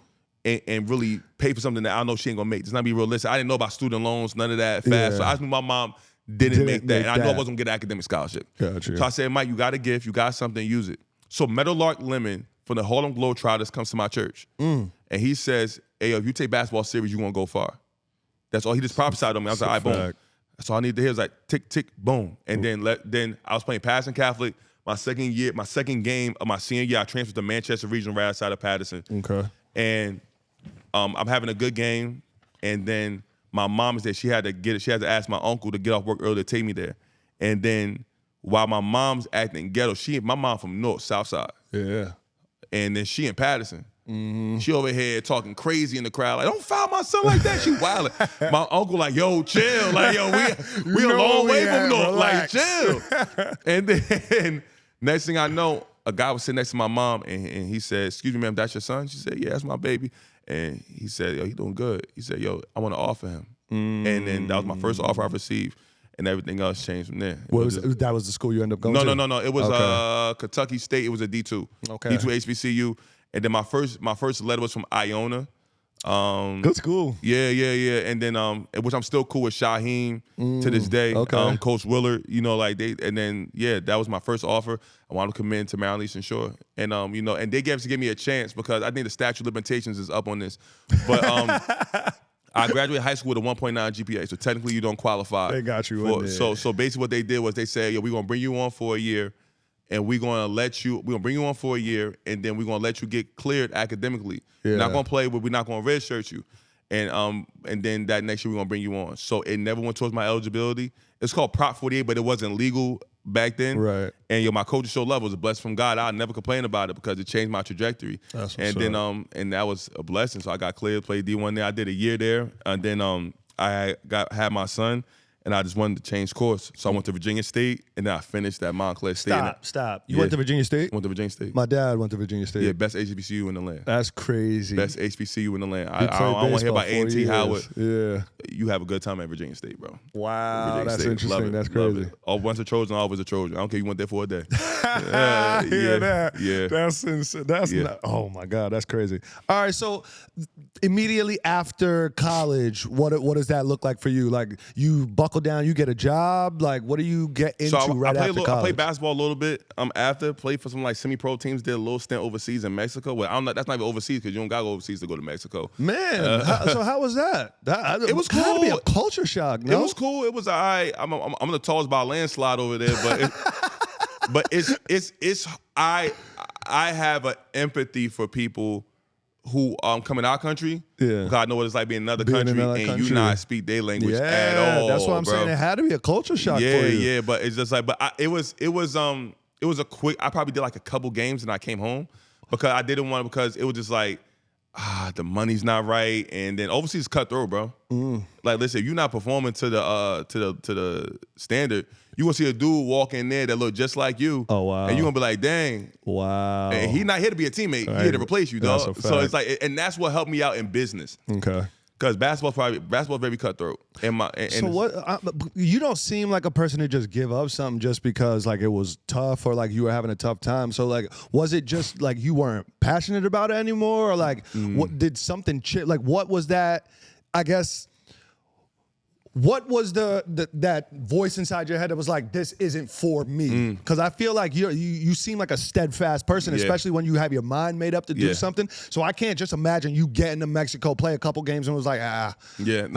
and really pay for something that I know she ain't going to make. Just not be realistic. I didn't know about student loans, none of that fast. So I knew my mom didn't make that. And I knew I wasn't going to get an academic scholarship. Gotcha. So I said, Mike, you got a gift. You got something, use it. So Meadowlark Lemon from the Harlem Globetrotters comes to my church. And he says, hey, if you take basketball serious, you're going to go far. That's all. He just prophesied on me. I was like, all right, boom. That's all I need to hear. Is like tick, tick, boom. And then I was playing Patterson Catholic. My second game of my senior year, I transferred to Manchester Regional right outside of Patterson. Okay. And I'm having a good game. And then my mom is there. She had to ask my uncle to get off work early to take me there. And then while my mom's acting ghetto, my mom from North, South Side. Yeah. And then she in Patterson. She over here talking crazy in the crowd, like, don't foul my son like that. She wilding. My uncle like, yo, chill. Like, yo, we a long way from North. Like, chill. And then next thing I know, a guy was sitting next to my mom, and he said, excuse me, ma'am, that's your son? She said, yeah, that's my baby. And he said, yo, he doing good. He said, yo, I want to offer him. And then that was my first offer I received, and everything else changed from there. That was the school you ended up going to? No. It was Kentucky State. It was a D2. Okay. D2 HBCU. And then my first letter was from Iona. Good school. Yeah. And then which I'm still cool with Shaheem to this day. Okay. Coach Willard, that was my first offer. I wanted to commit to Maryland Eastern Shore. And and they gave me a chance because I think the statute of limitations is up on this. But I graduated high school with a 1.9 GPA, so technically you don't qualify. They got you in there. So basically what they did was they said, yo, we're gonna bring you on for a year, and we're gonna bring you on for a year, and then we're gonna let you get cleared academically. Yeah. You're not gonna play, but we're not gonna redshirt you. And then that next year we're gonna bring you on. So it never went towards my eligibility. It's called Prop 48, but it wasn't legal back then. Right. And my coach showed love. It was a blessing from God. I'll never complain about it because it changed my trajectory. That's what's and then and that was a blessing. So I got cleared, played D1 there. I did a year there, and then I had my son, and I just wanted to change course. So I went to Virginia State, and then I finished at Montclair State. Stop. You went to Virginia State? Went to Virginia State. My dad went to Virginia State. Yeah, best HBCU in the land. That's crazy. Best HBCU in the land. He I don't want to hear about A&T Howard. Yeah. You have a good time at Virginia State, bro. Wow, Virginia that's State. interesting. That's crazy. Once a Trojan, always a Trojan. I don't care. You went there for a day. Yeah. That's insane. Oh my God, that's crazy. All right, so immediately after college, what does that look like for you? Like, you buckle down, you get a job. Like, what do you get into after college? I played basketball a little bit. Played for some like semi-pro teams. Did a little stint overseas in Mexico. Well, that's not even overseas because you don't gotta go overseas to go to Mexico. Man, so how was that? It was cool. Had to be a culture shock. No? It was cool. It was all right. I'm the tallest by a landslide over there, but I have an empathy for people who come in our country. Yeah. Because I know what it's like being in another country and you not speak their language at all. That's what I'm saying. It had to be a culture shock for you. Yeah, but it's just like, it was a quick. I probably did like a couple games and I came home because I didn't want because it was just like, the money's not right, and then overseas cutthroat, bro. Like, listen, if you're not performing to the standard, you gonna see a dude walk in there that look just like you. Oh wow! And you gonna be like, dang, wow. And he not here to be a teammate. He here to replace you, dog. So it's like, and that's what helped me out in business. Okay. Because basketball's very cutthroat. So what? You don't seem like a person who just give up something just because like it was tough or like you were having a tough time. So like, was it just like you weren't passionate about it anymore, or like what did something like what was that? I guess. What was that voice inside your head that was like, this isn't for me? Because I feel like you seem like a steadfast person, especially when you have your mind made up to do something. So I can't just imagine you getting to Mexico, play a couple games, and was like, Yeah.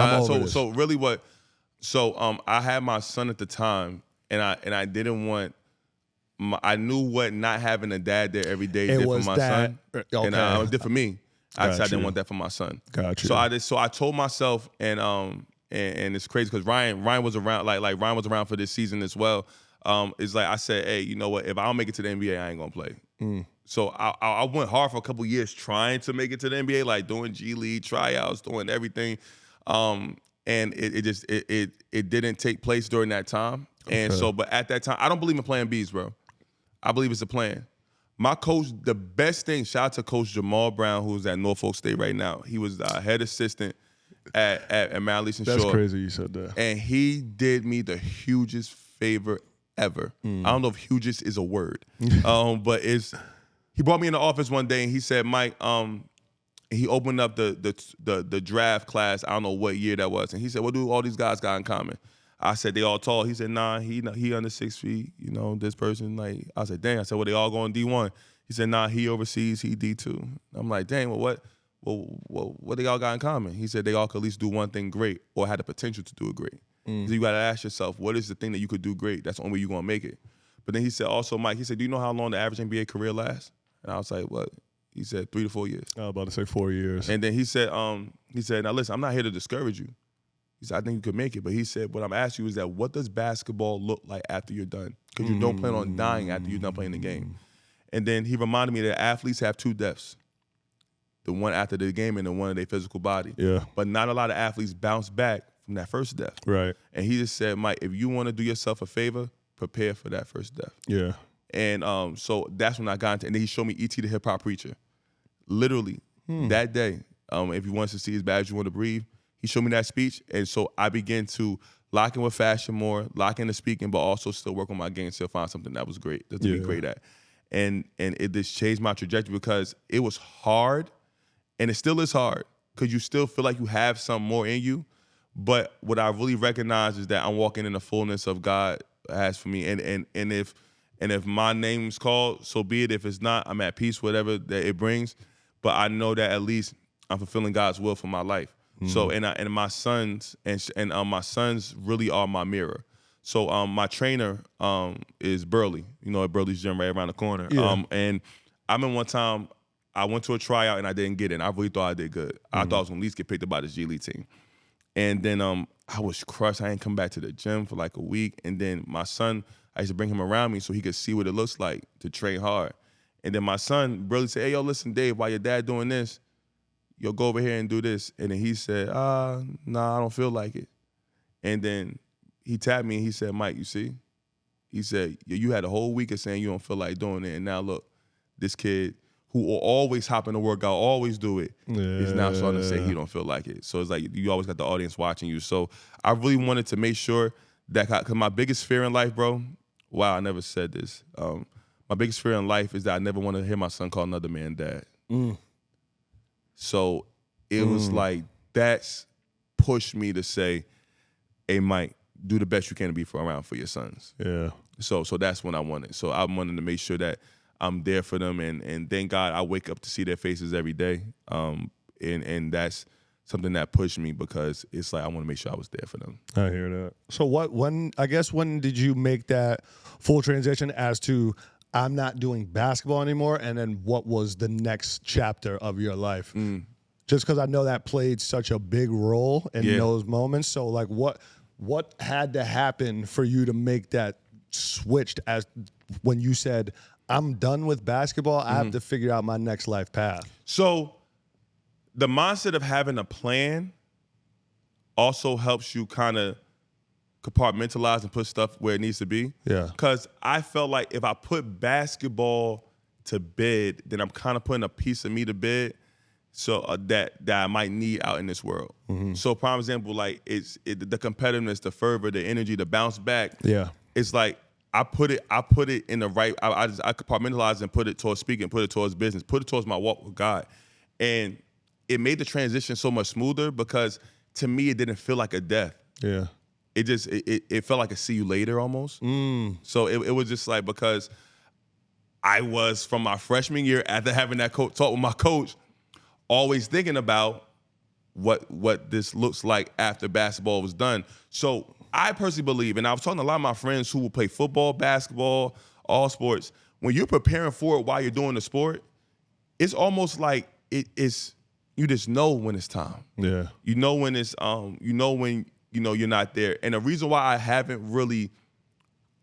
I had my son at the time, and I didn't want. I knew what not having a dad there every day did for my son, and it did for me. I didn't want that for my son. Gotcha. So I told myself, and it's crazy because Ryan was around, like Ryan was around for this season as well. It's like I said, hey, you know what? If I don't make it to the NBA, I ain't gonna play. So I went hard for a couple years trying to make it to the NBA, like doing G League tryouts, doing everything, and it didn't take place during that time. And so, but at that time, I don't believe in plan Bs, bro. I believe it's a plan. My coach, the best thing, shout out to Coach Jamal Brown, who's at Norfolk State right now. He was the head assistant at Maryland Eastern Shore. That's crazy you said that. And he did me the hugest favor ever. I don't know if hugest is a word, but he brought me in the office one day and he said, Mike, he opened up the draft class. I don't know what year that was. And he said, what do all these guys got in common? I said, they all tall. He said, nah, he under 6 feet. You know, this person, like, I said, dang. I said, well, they all going D1. He said, nah, he overseas, he D2. I'm like, dang, well, what they all got in common? He said they all could at least do one thing great or had the potential to do it great. So you got to ask yourself, what is the thing that you could do great? That's the only way you're going to make it. But then he said also, Mike, he said, do you know how long the average NBA career lasts? And I was like, what? He said 3 to 4 years. I was about to say 4 years. And then he said, now listen, I'm not here to discourage you. He said, I think you could make it. But he said, what I'm asking you is that what does basketball look like after you're done? Because you don't plan on dying after you're done playing the game. And then he reminded me that athletes have 2 deaths. the one after the game and the one of their physical body. Yeah. But not a lot of athletes bounce back from that first death. Right. And he just said, Mike, if you want to do yourself a favor, prepare for that first death. Yeah. And so that's when I got into, and then he showed me E.T. the Hip Hop Preacher. Literally, that day, if he wants to see as bad as you want to breathe, he showed me that speech. And so I began to lock in with fashion more, lock into speaking, but also still work on my game, still find something that was great, to be great at. And it just changed my trajectory because it was hard, and it still is hard because you still feel like you have something more in you. But what I really recognize is that I'm walking in the fullness of God has for me. And if my name's called, so be it. If it's not, I'm at peace, whatever that it brings. But I know that at least I'm fulfilling God's will for my life. So and my sons and my sons really are my mirror. So my trainer is Burley, at Burley's gym right around the corner. Yeah. And I remember one time I went to a tryout and I didn't get in. I really thought I did good. I thought I was gonna at least get picked up by this G League team. And then I was crushed. I didn't come back to the gym for like a week. And then my son, I used to bring him around me so he could see what it looks like to train hard. And then my son Burley said, hey, yo, listen, Dave, while your dad doing this, yo, go over here and do this. And then he said, nah, I don't feel like it. And then he tapped me and he said, Mike, you see? He said, you had a whole week of saying you don't feel like doing it. And now look, this kid who will always hop in the workout, always do it, is now starting to say he don't feel like it. So it's like you always got the audience watching you. So I really wanted to make sure that, because my biggest fear in life, bro, wow, I never said this. My biggest fear in life is that I never want to hear my son call another man dad. So it was like that's pushed me to say, hey, Mike, do the best you can to be around for your sons. Yeah. So that's when I wanted. So I wanted to make sure that I'm there for them, and thank God I wake up to see their faces every day. And that's something that pushed me because it's like I want to make sure I was there for them. I hear that. So when did you make that full transition as to I'm not doing basketball anymore, and then what was the next chapter of your life? Just because I know that played such a big role in those moments. So like what had to happen for you to make that switch as when you said, I'm done with basketball, I have to figure out my next life path? So the mindset of having a plan also helps you kind of compartmentalize and put stuff where it needs to be. Yeah. Because I felt like if I put basketball to bed, then I'm kind of putting a piece of me to bed, so that I might need out in this world. So prime example, like the competitiveness, the fervor, the energy, the bounce back. Yeah. It's like I put it in the right. I compartmentalize and put it towards speaking, put it towards business, put it towards my walk with God, and it made the transition so much smoother because to me it didn't feel like a death. Yeah. It just it felt like a see you later almost. So it was just like, because I was from my freshman year after having that talk with my coach, always thinking about what this looks like after basketball was done. So I personally believe, and I was talking to a lot of my friends who will play football, basketball, all sports, when you're preparing for it while you're doing the sport, it's almost like it's you just know when it's time. Yeah. You know when it's when you're not there. And the reason why I haven't really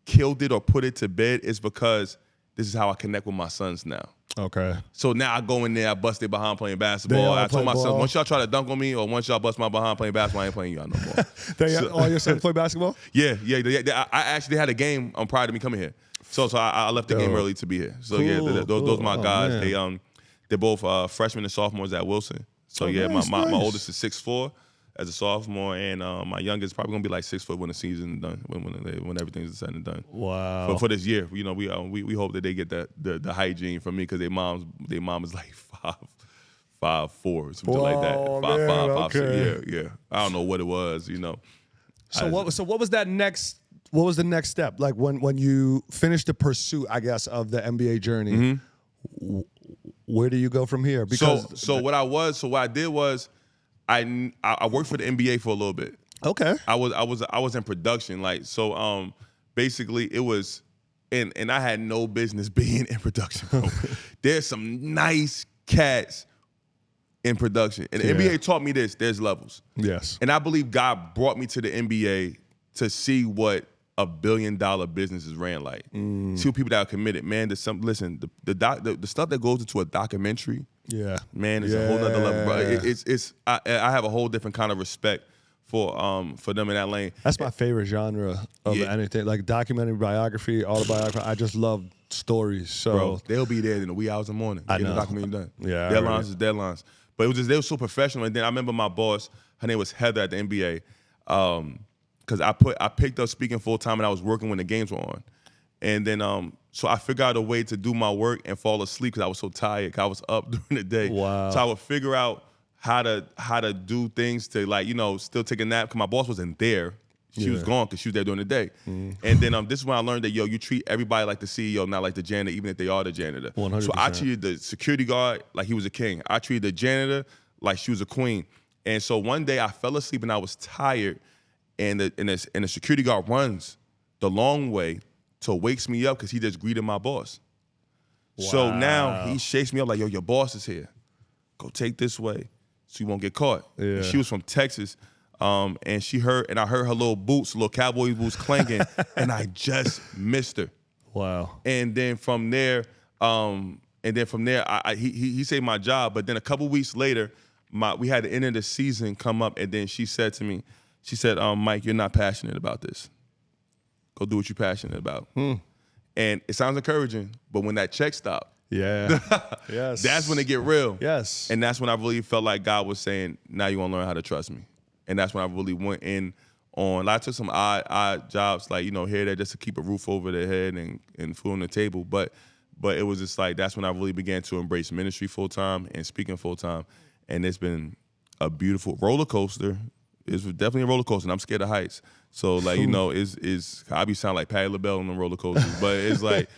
killed it or put it to bed is because this is how I connect with my sons now. Okay. So now I go in there, I bust their behind playing basketball. I told my sons, once y'all try to dunk on me or once y'all bust my behind playing basketball, I ain't playing y'all no more. All your sons play basketball? Yeah. I actually had a game prior to me coming here. So I left the game early to be here. So Cool, those my guys. Man. They're both freshmen and sophomores at Wilson. So nice. my oldest is 6'4" as a sophomore, and my youngest is probably gonna be like 6 foot when the season's done, when everything's said and done. Wow. For this year, we hope that they get the hygiene from me, because their mom is like 5'4", something like that. 5'5", 5'6". Yeah. I don't know what it was, So what was that next? What was the next step? Like when you finished the pursuit, I guess, of the NBA journey, where do you go from here? Because what I did was I worked for the NBA for a little bit. Okay. I was in production, basically it was, and I had no business being in production, bro. There's some nice cats in production, and the NBA taught me this. There's levels. Yes. And I believe God brought me to the NBA to see what $1 billion businesses ran like. See what people that are committed, man. There's some listen, the stuff that goes into a documentary, man, it's a whole nother level, bro. I have a whole different kind of respect for them in that lane. That's my favorite genre of anything, like documentary, biography, autobiography. I just love stories. So bro, they'll be there in the wee hours of the morning. I know. The documentary done. Yeah, deadlines is deadlines. But it was just they were so professional. And then I remember my boss, her name was Heather at the NBA, because I picked up speaking full time and I was working when the games were on, and then so I figured out a way to do my work and fall asleep because I was so tired. 'Cause I was up during the day. Wow. So I would figure out how to do things to, like, still take a nap, because my boss wasn't there. She was gone because she was there during the day. And then this is when I learned that, you treat everybody like the CEO, not like the janitor, even if they are the janitor. 100%. So I treated the security guard like he was a king. I treated the janitor like she was a queen. And so one day I fell asleep and I was tired, and the security guard runs the long way to wakes me up because he just greeted my boss. Wow. So now he shakes me up like, yo, your boss is here. Go take this way so you won't get caught. Yeah. She was from Texas, and I heard her little cowboy boots clanking, and I just missed her. Wow. And then from there, he saved my job. But then a couple weeks later, we had the end of the season come up, and then she said to me, Mike, you're not passionate about this. Go do what you're passionate about. And it sounds encouraging, but when that check stopped, yes, that's when it get real. Yes. And that's when I really felt like God was saying, now you want to learn how to trust me. And that's when I really went in on, I took some odd jobs, like, here and there, just to keep a roof over their head and food on the table. But it was just like, that's when I really began to embrace ministry full time and speaking full time. And it's been a beautiful roller coaster. It's definitely a roller coaster, and I'm scared of heights. So, like, I be sound like Patti LaBelle on the roller coasters. But it's like,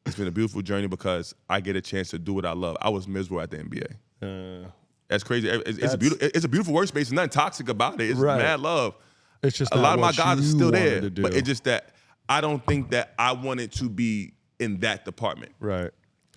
it's been a beautiful journey because I get a chance to do what I love. I was miserable at the NBA. That's crazy. It's a beautiful workspace. There's nothing toxic about it. It's mad love. It's just a lot of my guys are still there, but it's just that I don't think that I wanted to be in that department. Right.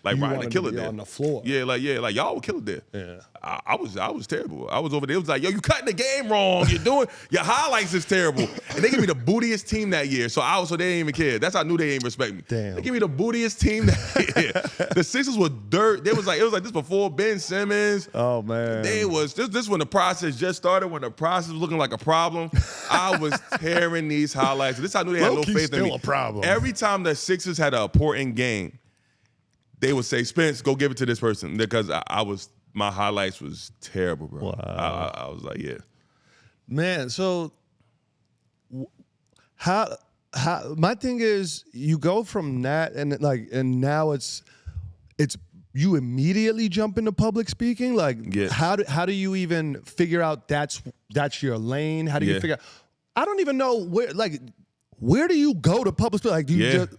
Like Ryan the Killer there on the floor. Yeah, like y'all would kill it there. Yeah. I was terrible. I was over there. It was like, yo, you cutting the game wrong. You're doing your highlights is terrible. And they give me the bootiest team that year. So they didn't even care. That's how I knew they didn't respect me. Damn. They give me the bootiest team that year. The Sixers were dirt. It was like this before Ben Simmons. Oh man. They was this when the process just started, when the process was looking like a problem. I was tearing these highlights. This I knew they had no faith in me. Still a problem. Every time the Sixers had an important game, they would say, Spence, go give it to this person, because my highlights was terrible, bro. Wow. I was like, yeah. Man, so how my thing is, you go from that and now it's you immediately jump into public speaking? Like, yes. How do you even figure out that's your lane? How do you figure out? I don't even know where do you go to public speaking? Like, do you just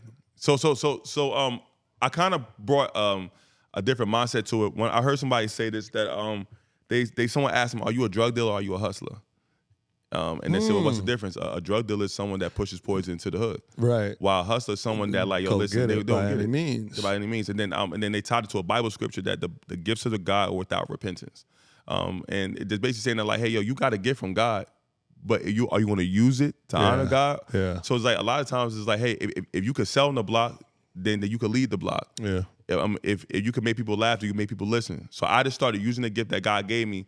I kind of brought a different mindset to it. When I heard somebody say this, that someone asked them, are you a drug dealer or are you a hustler? And they said, well, what's the difference? A drug dealer is someone that pushes poison into the hood. Right. While a hustler is someone that, like, yo, Go listen, get they it don't by get any it. means. By any means. And then they tied it to a Bible scripture that the gifts of the God are without repentance. And it's basically saying that, like, hey, yo, you got a gift from God, but are you going to use it to honor God? Yeah. So it's like, a lot of times it's like, hey, if you could sell on the block, then you could lead the block. Yeah. If you could make people laugh, you can make people listen. So I just started using the gift that God gave me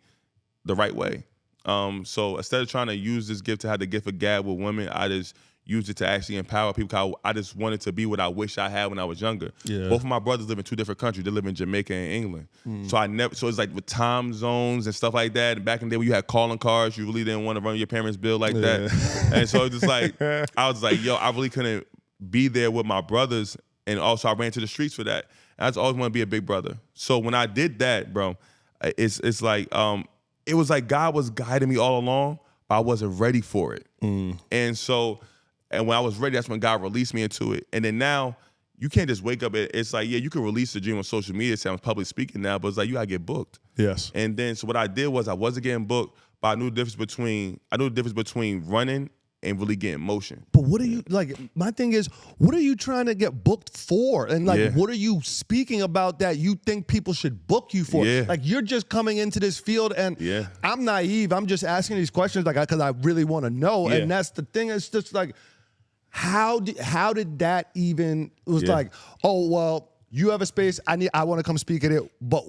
the right way. So instead of trying to use this gift to have the gift of gab with women, I just used it to actually empower people. I just wanted to be what I wish I had when I was younger. Yeah. Both of my brothers live in two different countries. They live in Jamaica and England. So it's like with time zones and stuff like that. And back in the day when you had calling cards, you really didn't want to run your parents' bill like that. And so it's just like, I was like, yo, I really couldn't be there with my brothers. And also I ran to the streets for that. And I just always want to be a big brother. So when I did that, bro, it's like, it was like God was guiding me all along, but I wasn't ready for it. And when I was ready, that's when God released me into it. And then now, you can't just wake up. It's like, yeah, you can release the dream on social media, say I'm public speaking now, but it's like, you gotta get booked. Yes. And then, so what I did was I wasn't getting booked, but I knew the difference between running and really getting motion. But what are you, like, my thing is, what are you trying to get booked for? And like, what are you speaking about that you think people should book you for? Yeah. Like, you're just coming into this field and I'm naive. I'm just asking these questions, like, because I really want to know. Yeah. And that's the thing. It's just like, How did that even? It was like, oh well, you have a space. I want to come speak at it, but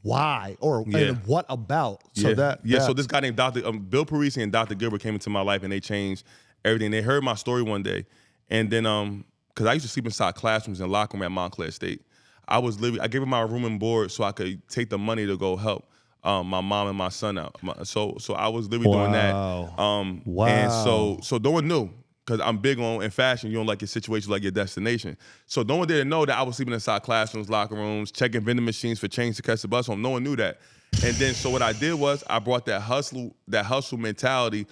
why or and what about? So So this guy named Dr. Bill Parisi and Dr. Gilbert came into my life and they changed everything. They heard my story one day, and then because I used to sleep inside classrooms and locker room at Montclair State. I gave him my room and board so I could take the money to go help my mom and my son out. So I was literally doing that. And so no one knew. Because I'm big on, in fashion, you don't like your situation like your destination. So no one didn't know that I was sleeping inside classrooms, locker rooms, checking vending machines for change to catch the bus home. No one knew that. And then, so what I did was I brought that hustle mentality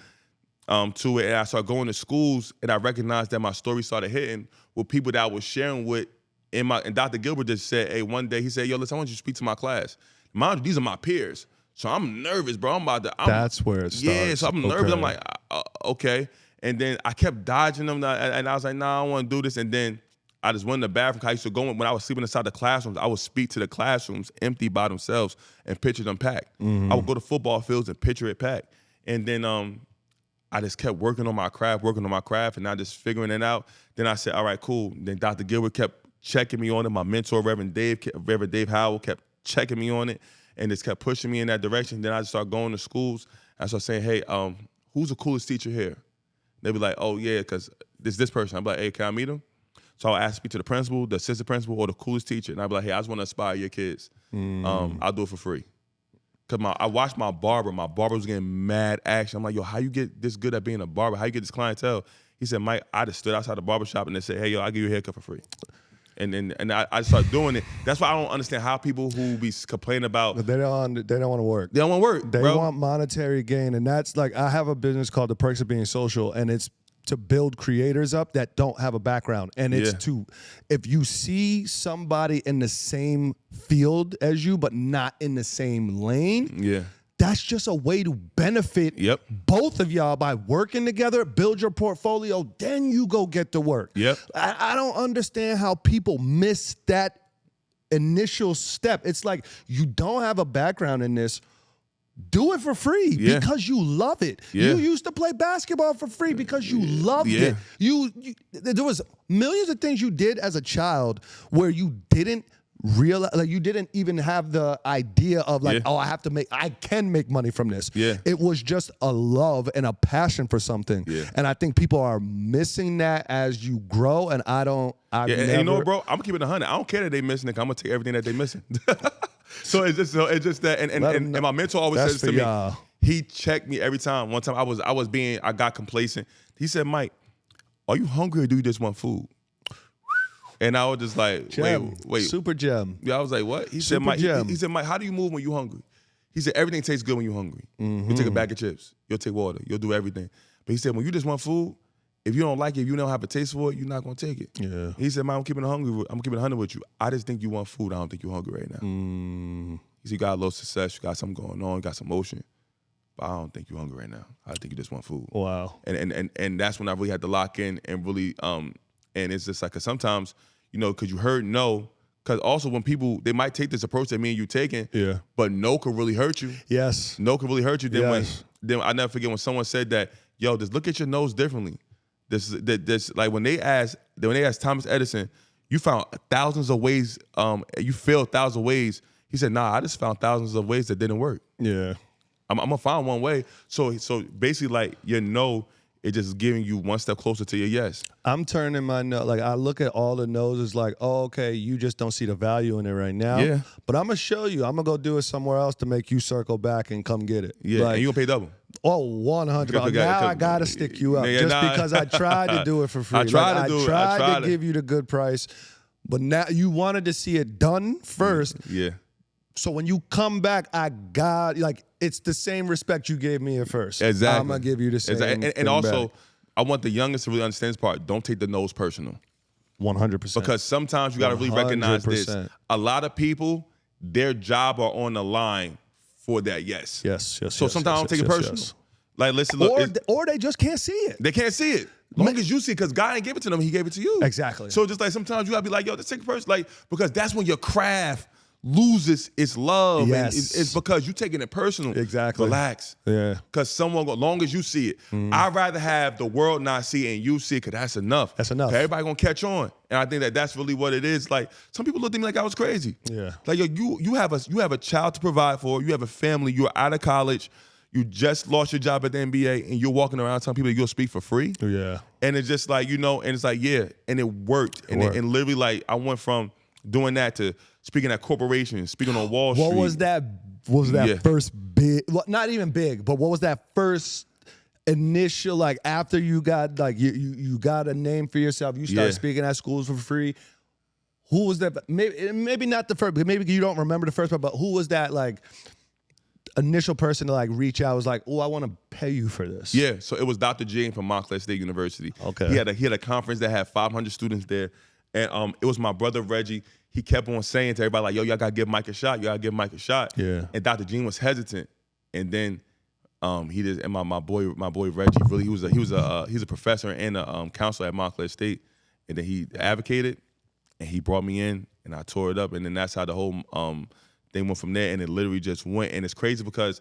to it, and I started going to schools, and I recognized that my story started hitting with people that I was sharing with. And Dr. Gilbert just said, hey, one day, he said, yo, listen, I want you to speak to my class. Mind you, these are my peers. So I'm nervous, bro. That's where it starts. Yeah, so I'm nervous. I'm like, okay. And then I kept dodging them, and I was like, nah, I don't want to do this. And then I just went in the bathroom. I used to go when I was sleeping inside the classrooms, I would speak to the classrooms empty by themselves and picture them packed. I would go to football fields and picture it packed. And then I just kept working on my craft, and I just figuring it out. Then I said, all right, cool. Then Dr. Gilbert kept checking me on it. My mentor, Reverend Dave Howell, kept checking me on it and just kept pushing me in that direction. Then I just started going to schools. I started saying, hey, who's the coolest teacher here? They'd be like, oh, yeah, because this person. I'd be like, hey, can I meet him? So I'll ask me to the principal, the assistant principal, or the coolest teacher. And I'd be like, hey, I just want to inspire your kids. I'll do it for free. Because I watched my barber. My barber was getting mad action. I'm like, yo, how you get this good at being a barber? How you get this clientele? He said, Mike, I just stood outside the barbershop and they said, hey, yo, I'll give you a haircut for free. And I started doing it. That's why I don't understand how people who be complaining about. But they don't want to work. They don't want to work, They want monetary gain. And that's like, I have a business called The Perks of Being Social, and it's to build creators up that don't have a background. And it's if you see somebody in the same field as you, but not in the same lane, that's just a way to benefit both of y'all by working together, build your portfolio, then you go get to work. I don't understand how people miss that initial step. It's like, you don't have a background in this. Do it for free because you love it. You used to play basketball for free because you loved it. There was millions of things you did as a child where you didn't realize, like, you didn't even have the idea of like, oh, I can make money from this. It was just a love and a passion for something. And I think people are missing that as you grow. And and you know, bro, I'm keeping it 100. I don't care that they missing it. I'm gonna take everything that they missing. So it's just that, and my mentor always says to me, he checked me every time. One time I got complacent. He said, Mike, are you hungry or do you just want food? And I was just like, wait. Super gem. Yeah, I was like, what? He said, Mike, how do you move when you're hungry? He said, everything tastes good when you're hungry. You take a bag of chips, you'll take water, you'll do everything. But he said, when you just want food, if you don't like it, if you don't have a taste for it, you're not gonna take it. He said, Mike, I'm keeping it 100 with you. I just think you want food. I don't think you're hungry right now. He said, you got a little success, you got something going on, you got some motion. But I don't think you're hungry right now. I think you just want food. Wow. And that's when I really had to lock in and really and it's just like, cause sometimes, you know, cause you heard no, cause also when people, they might take this approach that me and you taking, but no could really hurt you. No could really hurt you. Then I never forget when someone said that, yo, just look at your nose differently. This like when they asked Thomas Edison, you found thousands of ways, you failed thousands of ways. He said, nah, I just found thousands of ways that didn't work. I'm gonna find one way. So basically, like, your no, it's just giving you one step closer to your yes. I'm turning my no, like, I look at all the no's as like, oh, okay, you just don't see the value in it right now. But I'm gonna show you. I'm gonna go do it somewhere else to make you circle back and come get it. Like, and you gonna pay double. Oh, 100. Now I gotta stick you up because I tried to do it for free. I tried to give you the good price, but now you wanted to see it done first. So when you come back, it's the same respect you gave me at first. Exactly. I'm gonna give you the same. And also, back. I want the youngest to really understand this part. Don't take the no's personal. 100%. Because sometimes you gotta really recognize this. A lot of people, their job are on the line for that yes. So sometimes I don't take it personal. Like, listen, look. Or they just can't see it. They can't see it. Long as you see it, because God ain't give it to them, he gave it to you. Exactly. So just like sometimes you gotta be like, yo, this take it personal. Like, because that's when your craft loses its love. Yes. And it's because you're taking it personal. Exactly. Relax. Yeah. Because long as you see it, I'd rather have the world not see it and you see it, because that's enough. That's enough. Everybody gonna catch on. And I think that's really what it is. Like, some people looked at me like I was crazy. Yeah. Like, yo, you have a child to provide for, you have a family, you're out of college, you just lost your job at the NBA, and you're walking around telling people you'll speak for free. Yeah. And it's just like, and it's like, yeah, and it worked. And literally, like, I went from doing that to speaking at corporations, speaking on Wall Street. What was that first big, not even big, but what was that first initial, like, after you got, like, you got a name for yourself, you started speaking at schools for free. Who was that? Maybe not the first, maybe you don't remember the first part, but who was that, like, initial person to, like, reach out, was like, oh, I want to pay you for this? Yeah, so it was Dr. G from Montclair State University. Okay. He had a conference that had 500 students there, and it was my brother Reggie. He kept on saying to everybody, like, yo, y'all gotta give Mike a shot. You gotta give Mike a shot. Yeah. And Dr. G was hesitant, and then he did. And my boy Reggie, really, he's a professor and a counselor at Montclair State, and then he advocated, and he brought me in, and I tore it up, and then that's how the whole thing went from there, and it literally just went. And it's crazy because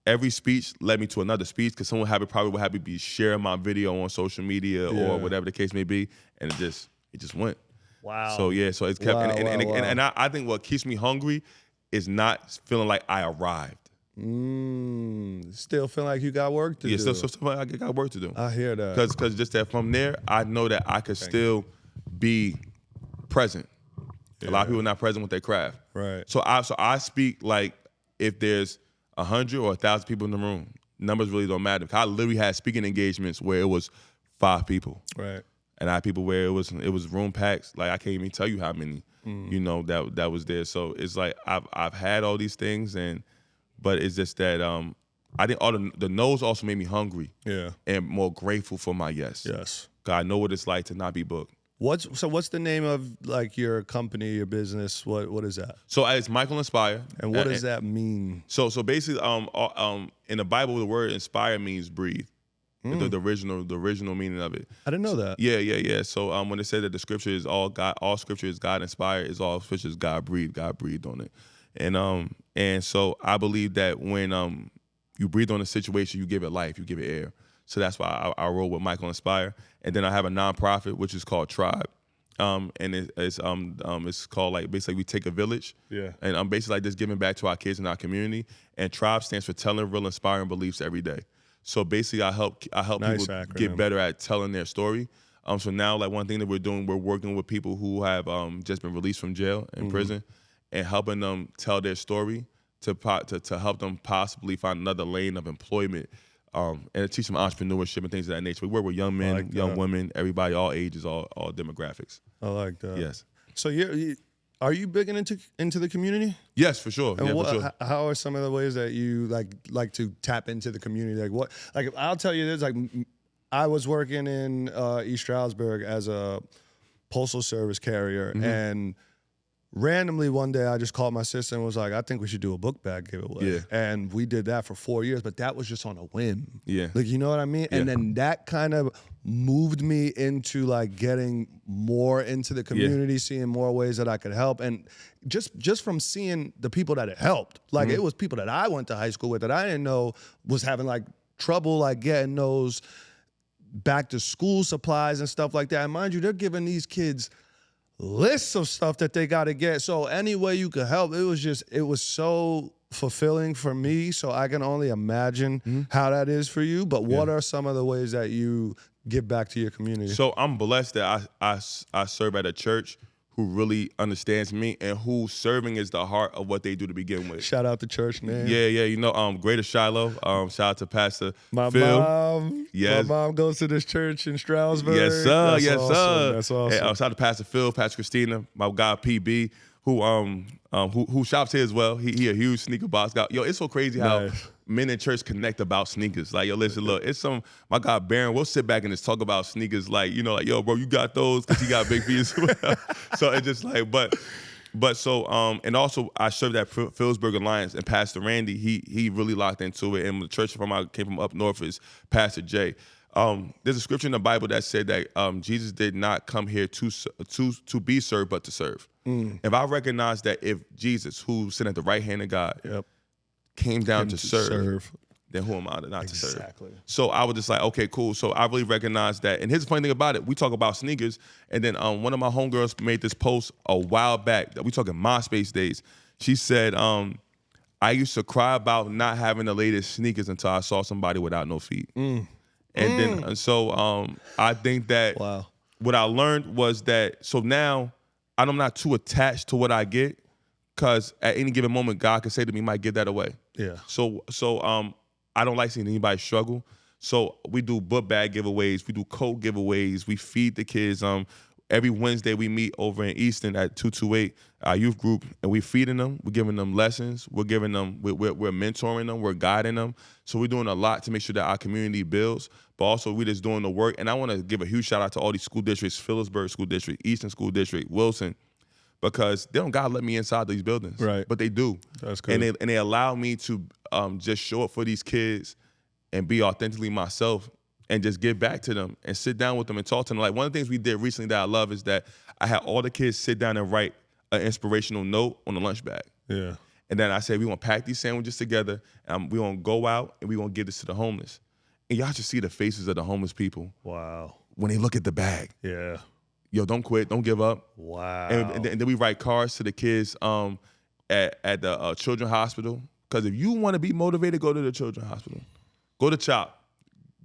every speech led me to another speech, because someone probably would have me be sharing my video on social media or whatever the case may be, and it just went. Wow. So yeah, so it's kept, and I think what keeps me hungry is not feeling like I arrived. Still feeling like you got work to do. Yeah, still feel like I got work to do. I hear that. Because just that from there, I know that I could still be present. Yeah. A lot of people are not present with their craft. Right. So I speak like if there's 100 or 1,000 people in the room, numbers really don't matter. I literally had speaking engagements where it was 5 people. Right. And I had people where it was room packs. Like, I can't even tell you how many, that was there. So it's like I've had all these things, but it's just that I think all the no's also made me hungry. Yeah. And more grateful for my yes. Yes. 'Cause I know what it's like to not be booked. What's the name of, like, your company, your business? What is that? So it's Micheal Inspire. And what does that mean? So basically, in the Bible, the word inspire means breathe. The original meaning of it. I didn't know that. Yeah. So when it said that the scripture is all God, all scripture is God inspired, is all scripture is God breathed on it. And so I believe that when you breathe on a situation, you give it life, you give it air. So that's why I roll with Micheal Inspire. And then I have a nonprofit which is called Tribe. And it's called, like, basically we take a village. Yeah. And I'm basically like just giving back to our kids in our community. And Tribe stands for telling real inspiring beliefs every day. So basically, I help nice people get better at telling their story. So now, like, one thing that we're doing, we're working with people who have just been released from jail and prison, and helping them tell their story to help them possibly find another lane of employment, and to teach them entrepreneurship and things of that nature. We work with young men, young women, everybody, all ages, all demographics. I like that. Yes. So are you big into the community? Yes, for sure. And for sure. How are some of the ways that you like to tap into the community? Like I'll tell you this. Like, I was working in East Stroudsburg as a postal service carrier, and randomly one day I just called my sister and was like, I think we should do a book bag giveaway. Yeah. And we did that for 4 years, but that was just on a whim. Yeah. Like, you know what I mean? Yeah. And then that kind of moved me into, like, getting more into the community, seeing more ways that I could help. And just from seeing the people that it helped, like, it was people that I went to high school with that I didn't know was having, like, trouble, like, getting those back to school supplies and stuff like that. And mind you, they're giving these kids lists of stuff that they got to get. So any way you could help, it was so fulfilling for me. So I can only imagine how that is for you. But what are some of the ways that you give back to your community? So I'm blessed that I serve at a church who really understands me and who serving is the heart of what they do to begin with. Shout out the church name. Yeah. Greater Shiloh. Shout out to Pastor my Phil. Mom. Yes. My mom goes to this church in Stroudsburg. Yes, sir. That's awesome. That's awesome. Hey, shout out to Pastor Phil, Pastor Christina, my guy PB, who shops here as well. He a huge sneaker box guy. Yo, it's so crazy how men in church connect about sneakers. Like, yo, listen, look, my guy Baron, we'll sit back and just talk about sneakers, like, yo, bro, you got those? Because he got big feet as well. So it's just like, and also I served at Phillipsburg Alliance, and Pastor Randy, he really locked into it. And the church I came from up north is Pastor Jay. There's a scripture in the Bible that said that Jesus did not come here to be served, but to serve. If I recognize that if Jesus, who's sitting at the right hand of God, came down to serve, then who am I not to serve? So I was just like, okay, cool. So I really recognize that. And here's the funny thing about it. We talk about sneakers, and then one of my homegirls made this post a while back. We talking MySpace days. She said, I used to cry about not having the latest sneakers until I saw somebody without no feet. And so I think that what I learned was that, so now I'm not too attached to what I get, because at any given moment, God could say to me, might give that away. Yeah. So I don't like seeing anybody struggle. So we do book bag giveaways, we do coat giveaways, we feed the kids. Every Wednesday we meet over in Easton at 228, our youth group, and we feeding them, we're giving them lessons, we're mentoring them, we're guiding them. So we're doing a lot to make sure that our community builds, but also we're just doing the work. And I want to give a huge shout out to all these school districts, Phillipsburg School District, Easton School District, Wilson, because they don't gotta let me inside these buildings, right? But they do. That's good. And they allow me to just show up for these kids and be authentically myself and just give back to them and sit down with them and talk to them. Like, one of the things we did recently that I love is that I had all the kids sit down and write an inspirational note on the lunch bag. Yeah. And then I said, we gonna pack these sandwiches together, and we gonna go out and we gonna give this to the homeless. And y'all should see the faces of the homeless people. Wow. When they look at the bag. Yeah. Yo, don't quit, don't give up. Wow. And then we write cards to the kids at the children's hospital. Because if you want to be motivated, go to the children's hospital. Go to CHOP.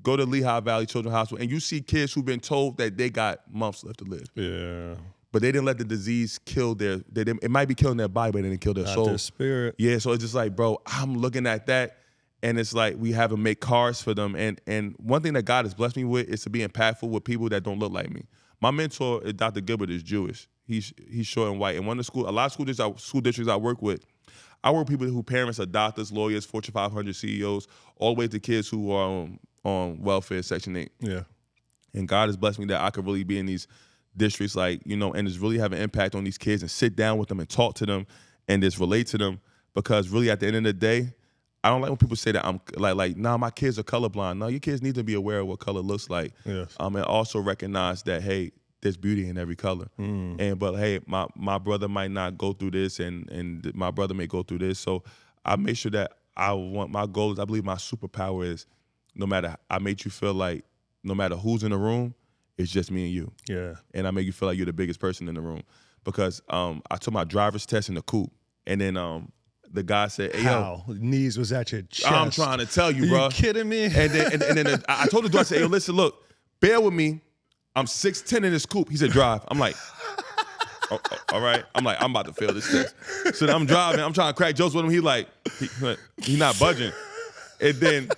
Go to Lehigh Valley Children's Hospital, and you see kids who've been told that they got months left to live. Yeah. But they didn't let the disease kill it might be killing their body, but it didn't kill their soul. Not their spirit. Yeah, so it's just like, bro, I'm looking at that, and it's like we have to make cards for them. And one thing that God has blessed me with is to be impactful with people that don't look like me. My mentor, Dr. Gilbert, is Jewish. He's short and white. And a lot of school districts I work with, I work with people whose parents are doctors, lawyers, Fortune 500 CEOs, all the way to kids who are on welfare, Section 8. Yeah. And God has blessed me that I could really be in these districts, like, and just really have an impact on these kids and sit down with them and talk to them and just relate to them. Because really, at the end of the day, I don't like when people say that I'm like, nah, my kids are colorblind. No, your kids need to be aware of what color looks like. Yes. And also recognize that, hey, there's beauty in every color. But hey, my brother might not go through this, and my brother may go through this. So I make sure that my goal is, I believe my superpower is, I make you feel like no matter who's in the room, it's just me and you. Yeah. And I make you feel like you're the biggest person in the room. Because I took my driver's test in the coupe, and then the guy said, hey, how? Knees was at your chest. I'm trying to tell you, bro. Are you kidding me? And then I told the dude, I said, hey, listen, look, bear with me. I'm 6'10" in this coupe. He said, drive. I'm like, oh, all right. I'm like, I'm about to fail this test. So then I'm driving. I'm trying to crack jokes with him. He's not budging. And then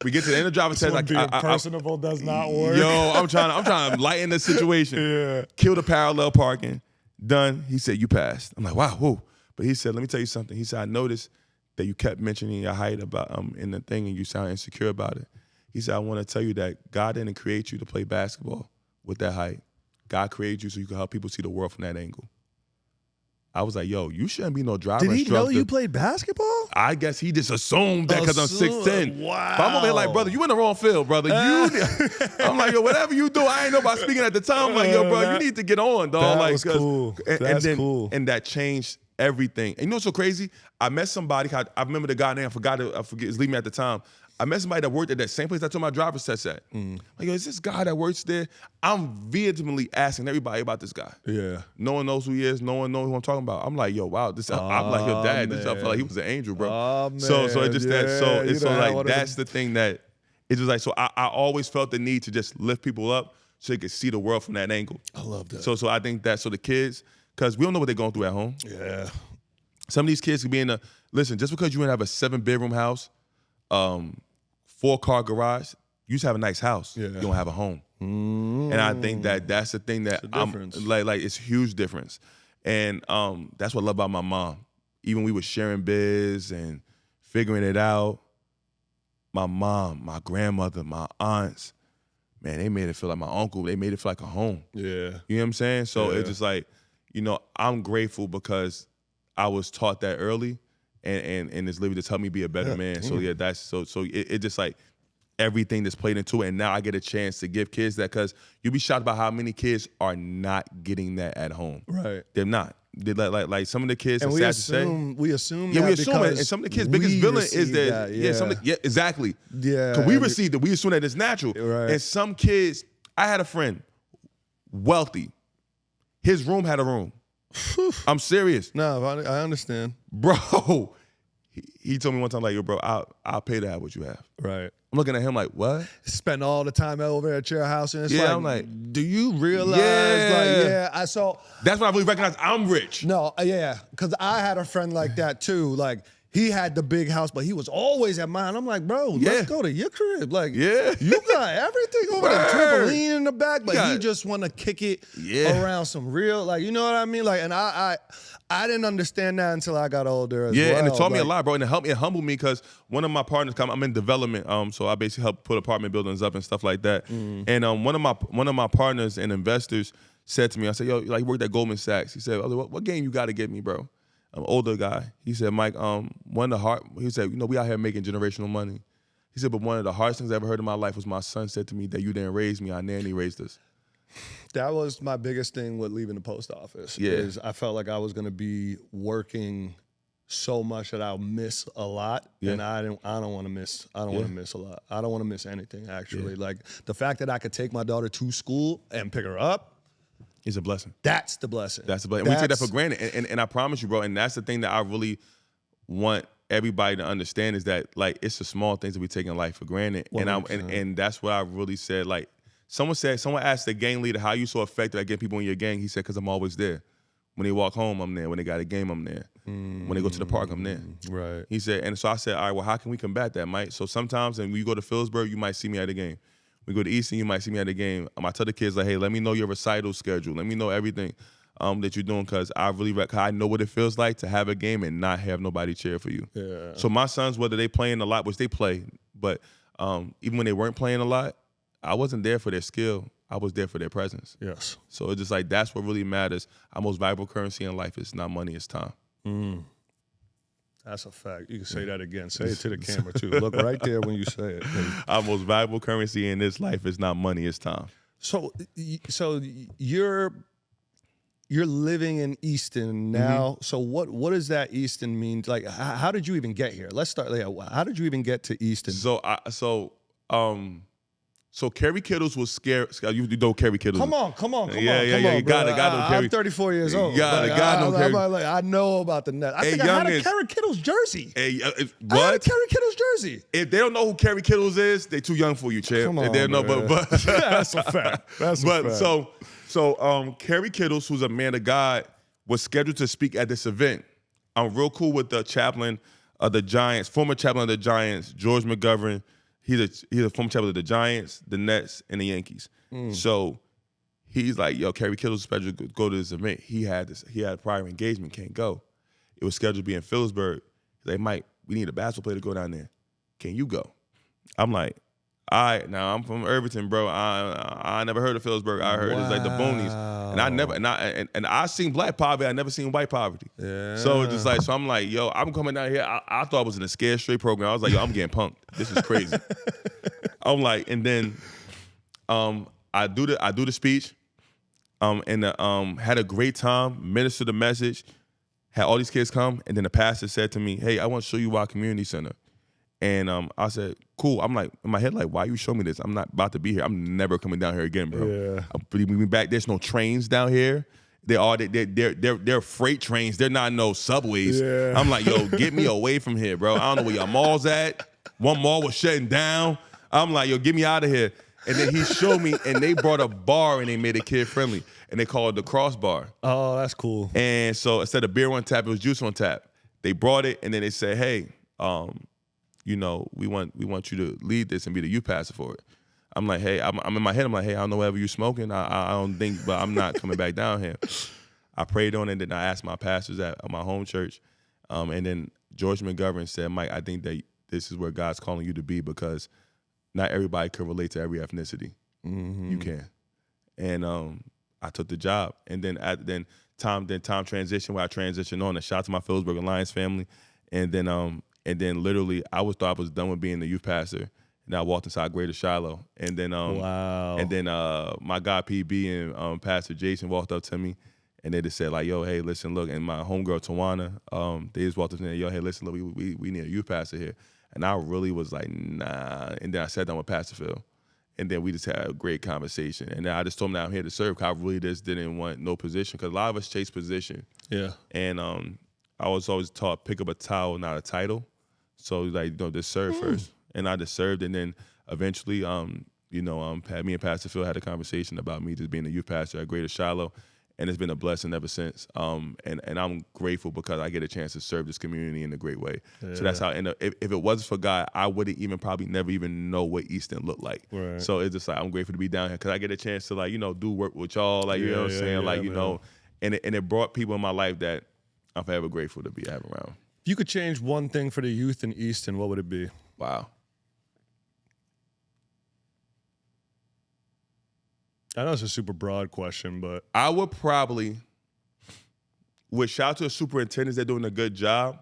we get to the end of the driver's test. Being personable does not work. Yo, I'm trying to lighten the situation. Yeah. Kill the parallel parking. Done. He said, you passed. I'm like, wow, whoa. But he said, let me tell you something. He said, I noticed that you kept mentioning your height about in the thing, and you sound insecure about it. He said, I want to tell you that God didn't create you to play basketball with that height. God created you so you can help people see the world from that angle. I was like, yo, you shouldn't be no driver instructor. Did he know you played basketball? I guess he just assumed that because I'm 6'10". Wow. But I'm over here like, brother, you in the wrong field, brother. I'm like, yo, whatever you do, I ain't know about speaking at the time. I'm like, yo, bro, you need to get on, dog. That was cool. That's cool. And that changed everything. And you know what's so crazy? I met somebody, I remember the guy name, I forget his leaving me at the time. I met somebody that worked at that same place I took my driver's test at. Like, yo, is this guy that works there? I'm vehemently asking everybody about this guy. Yeah. No one knows who he is. No one knows who I'm talking about. I'm like, yo, wow, I'm like your dad. This I felt like he was an angel, bro. Oh, man. So it just that's the thing that it's just like, so I always felt the need to just lift people up so they could see the world from that angle. I love that. So I think that, so the kids, because we don't know what they're going through at home. Yeah. Some of these kids could be listen, just because you have a 7-bedroom house, 4-car garage, you just have a nice house. Yeah. You don't have a home. And I think that's the thing that I'm like it's a huge difference. And that's what I love about my mom. Even we were sharing biz and figuring it out. My mom, my grandmother, my aunts, man, they made it feel like my uncle. They made it feel like a home. Yeah. You know what I'm saying? So it's just like, I'm grateful because I was taught that early. And it's literally just helped me be a better man. So that's so it just like, everything that's played into it. And now I get a chance to give kids that, because you'll be shocked about how many kids are not getting that at home. Right. They're not. They like some of the kids. And we assume we assume it. And some of the kids' biggest villain is that. Exactly. Yeah. Because we received it. We assume that it's natural. Right. And some kids, I had a friend, wealthy. His room had a room. I'm serious. No, I understand. Bro, he told me one time, like, yo, bro, I'll pay to have what you have. Right. I'm looking at him like, what? Spend all the time over at your house, and it's I'm like, do you realize? I saw. That's when I really recognized I'm rich. No, because I had a friend like that too. Like, he had the big house, but he was always at mine. I'm like, bro, let's go to your crib. Like, you got everything over there, trampoline in the back, but he just want to kick it around some real, like, you know what I mean? Like, and I didn't understand that until I got older as well. And it taught me a lot, bro. And it humbled me, because one of my partners, I'm in development, so I basically help put apartment buildings up and stuff like that. And one of my partners and investors said to me, I said, yo, like, you worked at Goldman Sachs. He said, what game you got to get me, bro? I'm an older guy. He said, Mike, he said, we out here making generational money. He said, but one of the hardest things I ever heard in my life was my son said to me that you didn't raise me, our nanny raised us. That was my biggest thing with leaving the post office. Is I felt like I was gonna be working so much that I'll miss a lot, and I don't want to miss. I don't want to miss a lot. I don't want to miss anything, actually. Like, the fact that I could take my daughter to school and pick her up is a blessing. That's the blessing. That's the blessing. We take that for granted, and I promise you, bro. And that's the thing that I really want everybody to understand, is that, like, it's the small things that we take in life for granted. 100%. And that's what I really said. Like, someone asked the gang leader, how you so effective at getting people in your gang? He said, because I'm always there. When they walk home, I'm there. When they got a game, I'm there. When they go to the park, I'm there. Right. He said, and so I said, all right, well, how can we combat that, Mike? So sometimes, and when you go to Phillipsburg, you might see me at a game. We go to Easton, you might see me at a game. I tell the kids, like, hey, let me know your recital schedule. Let me know everything that you're doing, because I know what it feels like to have a game and not have nobody cheer for you. Yeah. So my sons, whether they playing a lot, which they play, but even when they weren't playing a lot, I wasn't there for their skill. I was there for their presence. Yes. So it's just like, that's what really matters. Our most valuable currency in life is not money, it's time. That's a fact. You can say that again. Say it to the camera, too. Look right there when you say it. Our most valuable currency in this life is not money, it's time. So you're living in Easton now. So what does that Easton mean? Like, how did you even get here? Let's start there. How did you even get to Easton? So Kerry Kittles was scared. You know Kerry Kittles. Come on. Yeah. You got it. I'm 34 years old. I know about the net. I think I had a Kerry Kittles jersey. What? I had a Kerry Kittles jersey. If they don't know who Kerry Kittles is, they too young for you, Chip. Come on, they don't know, but that's a fact. So Kerry Kittles, who's a man of God, was scheduled to speak at this event. I'm real cool with the chaplain of the Giants, former chaplain of the Giants, George McGovern. He's a former chaplain of the Giants, the Nets, and the Yankees. So he's like, yo, Kerry Kittles is scheduled to go to this event. He had a prior engagement, can't go. It was scheduled to be in Phillipsburg. He's like, Mike, we need a basketball player to go down there. Can you go? I'm like, all right, now I'm from Irvington, bro. I never heard of Phillipsburg. I heard it's like the boonies. And I seen black poverty. I never seen white poverty. Yeah. So it's just like, so I'm like, yo, I'm coming down here. I thought I was in a scared straight program. I was like, yo, I'm getting punked. This is crazy. I'm like, and then I do the speech, and had a great time, ministered the message, had all these kids come, and then the pastor said to me, hey, I want to show you our community center. And I said, cool. I'm like, in my head, like, why you show me this? I'm not about to be here. I'm never coming down here again, bro. Yeah. I'm back. There's no trains down here. They're freight trains. They're not no subways. Yeah. I'm like, yo, get me away from here, bro. I don't know where your mall's at. One mall was shutting down. I'm like, yo, get me out of here. And then he showed me, and they brought a bar, and they made it kid friendly, and they called it the Crossbar. Oh, that's cool. And so instead of beer on tap, it was juice on tap. They brought it, and then they said, hey, we want you to lead this and be the youth pastor for it. I'm like, hey, I'm in my head. I'm like, hey, I don't know whatever you smoking. I don't think, but I'm not coming back down here. I prayed on it, and then I asked my pastors at my home church, and then George McGovern said, Mike, I think that this is where God's calling you to be, because not everybody can relate to every ethnicity. Mm-hmm. You can, and I took the job, and then time transitioned where I transitioned on. And shout out to my Phillipsburg Alliance family, and then literally thought I was done with being the youth pastor, and I walked inside Greater Shiloh. And then my guy PB and Pastor Jason walked up to me, and they just said like, "Yo, hey, listen, look," and my homegirl Tawana, they just walked up to me, "Yo, hey, listen, look, we need a youth pastor here." And I really was like, nah. And then I sat down with Pastor Phil. And then we just had a great conversation. And then I just told him that I'm here to serve, because I really just didn't want no position, because a lot of us chase position. Yeah. And I was always taught, pick up a towel, not a title. So like, just serve first. And I just served. And then eventually, me and Pastor Phil had a conversation about me just being a youth pastor at Greater Shiloh. And it's been a blessing ever since. And I'm grateful because I get a chance to serve this community in a great way. Yeah. So that's how, and if it wasn't for God, I wouldn't never even know what Easton looked like. Right. So it's just like, I'm grateful to be down here because I get a chance to do work with y'all, you know what I'm saying? And it brought people in my life that I'm forever grateful to have around. If you could change one thing for the youth in Easton, what would it be? Wow. I know it's a super broad question, but I would probably, with shout out to the superintendents, they're doing a good job.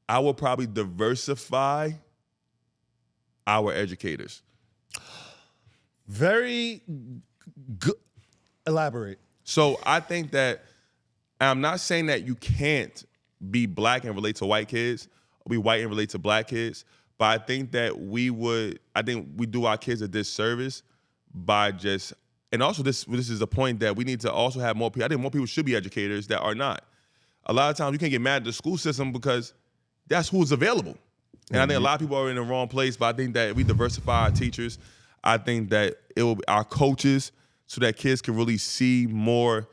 I would probably diversify our educators. Very good. Elaborate. So I think that, I'm not saying that you can't be black and relate to white kids, or be white and relate to black kids, but I think that we do our kids a disservice by just. And also, this is a point that we need to also have more people. I think more people should be educators that are not. A lot of times, you can't get mad at the school system because that's who's available. And I think a lot of people are in the wrong place, but I think that if we diversify our teachers, I think that it will be our coaches, so that kids can really see more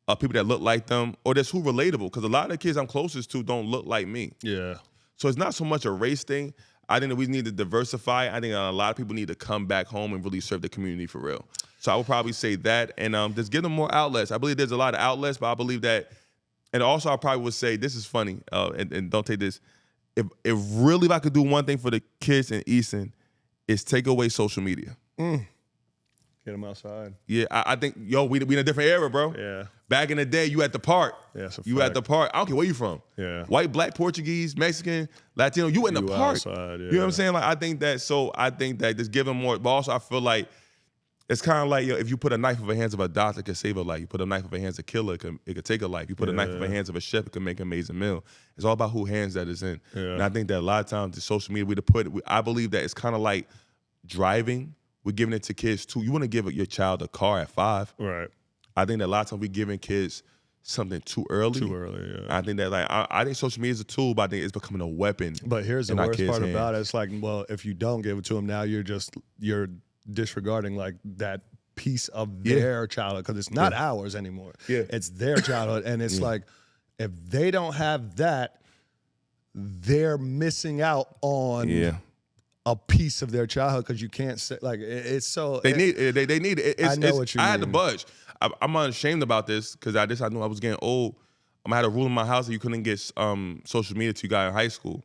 people that look like them, or that's who relatable. Because a lot of the kids I'm closest to don't look like me. Yeah. So it's not so much a race thing. I think that we need to diversify. I think a lot of people need to come back home and really serve the community for real. So I would probably say that, and just give them more outlets. I believe there's a lot of outlets, but I believe that, and also I probably would say, this is funny, and don't take this, if I could do one thing for the kids in Easton, is take away social media. Get them outside. Yeah, I think, we in a different era, bro. Yeah. Back in the day, you at the park. Yeah, that's a fact. At the park. I don't care where you from. Yeah. White, black, Portuguese, Mexican, Latino, you in the park. Outside, yeah. You know what I'm saying? Like, I think that just give them more, but also I feel like, it's kind of like, if you put a knife in the hands of a doctor, it can save a life. You put a knife in the hands of a killer, it could take a life. You put a knife in the hands of a chef, it can make an amazing meal. It's all about who hands that is in. Yeah. And I think that a lot of times the social media, I believe that it's kind of like driving. We're giving it to kids too. You want to give your child a car at 5. Right. I think that a lot of times we're giving kids something too early. Yeah. I think that I think social media is a tool, but I think it's becoming a weapon. But here's the worst part about it. It's like, well, if you don't give it to them now, you're disregarding that piece of their childhood, because it's not ours anymore. Yeah. It's their childhood. And it's like, if they don't have that, they're missing out on a piece of their childhood, because you can't say, it's so. They need it. I know what you mean. I had to budge. I'm unashamed about this, because I knew I was getting old. I had a rule in my house that you couldn't get social media till you got in high school.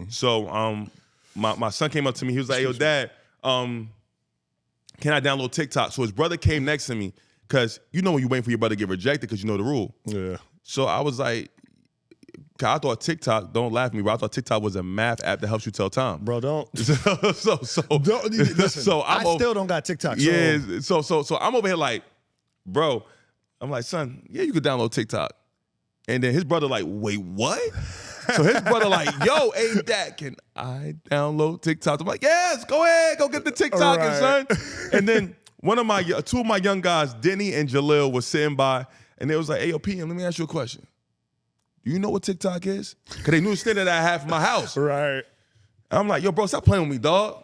So my son came up to me. He was like, "Yo, Dad, can I download TikTok?" So his brother came next to me, because when you're waiting for your brother to get rejected, because you know the rule. Yeah. So I was like, I thought TikTok, don't laugh at me, bro, I thought TikTok was a math app that helps you tell time. Bro, don't. Don't listen, I still don't got TikTok. Yeah, so I'm over here like, bro, I'm like, son, you could download TikTok. And then his brother like, wait, what? So his brother like, yo, hey, Dad, can I download TikTok? I'm like, yes, go ahead, go get the TikTok, son. And then two of my young guys, Denny and Jalil, was sitting by, and they was like, hey, yo, PM, let me ask you a question. Do you know what TikTok is? Because they knew the standard that I had for my house. Right. And I'm like, yo, bro, stop playing with me, dog.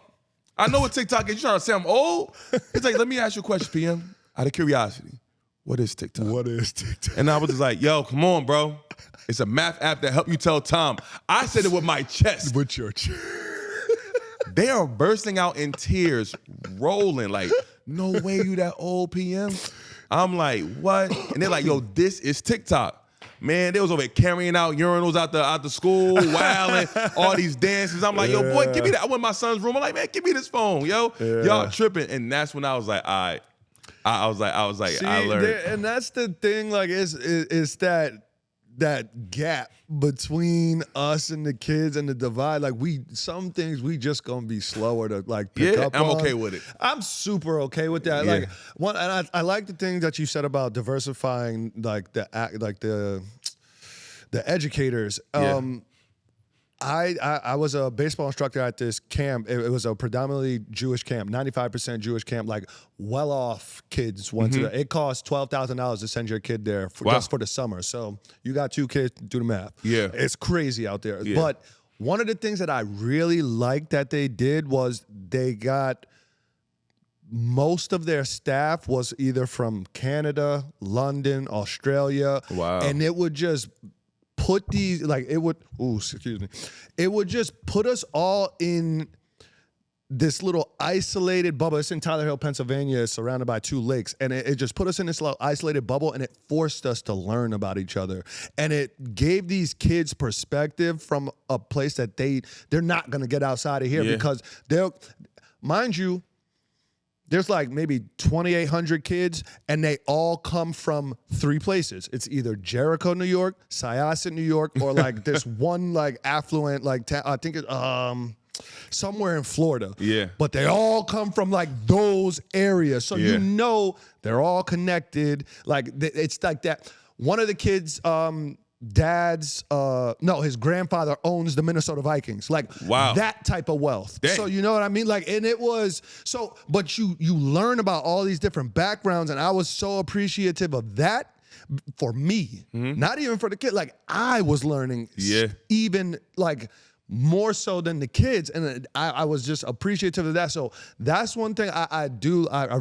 I know what TikTok is. You trying to say I'm old? He's like, let me ask you a question, PM. Out of curiosity, what is TikTok? What is TikTok? And I was just like, yo, come on, bro. It's a math app that help you tell time. I said it with my chest. With your chest. They are bursting out in tears, rolling like, no way you that old, PM. I'm like, what? And they're like, yo, this is TikTok. Man, they was over there carrying out urinals out the school, wilding, all these dances. I'm like, yo, boy, give me that. I went in my son's room. I'm like, man, give me this phone, yo. Y'all tripping. And that's when I was like, all right. I was like, see, I learned. And that's the thing, is that that gap between us and the kids and the divide. Like some things we just gonna be slower to like pick up I'm on. okay with it. I'm super okay with that. Yeah. Like and I like the thing that you said about diversifying like the educators. Yeah. I was a baseball instructor at this camp. It was a predominantly Jewish camp, 95% Jewish camp. Like well-off kids went to it cost $12,000 to send your kid there just for the summer. So you got 2 kids, do the math. Yeah. It's crazy out there. Yeah. But one of the things that I really liked that they did was they got most of their staff was either from Canada, London, Australia. Wow. And it would just put these, like it would just put us all in this little isolated bubble. It's in Tyler Hill, Pennsylvania. It's surrounded by 2 lakes. And it just put us in this little isolated bubble, and it forced us to learn about each other. And it gave these kids perspective from a place that they're not going to get outside of here because mind you, there's like maybe 2,800 kids, and they all come from 3 places. It's either Jericho, New York, Syosset, New York, or like this one like affluent like I think it's somewhere in Florida. Yeah. But they all come from like those areas, so you know they're all connected. Like it's like that. One of the kids' his grandfather owns the Minnesota Vikings. Like that type of wealth. Dang. So you know what I mean? Like, and it was so, but you learn about all these different backgrounds, and I was so appreciative of that for me, not even for the kid. Like I was learning even like more so than the kids, and I was just appreciative of that. So that's one thing I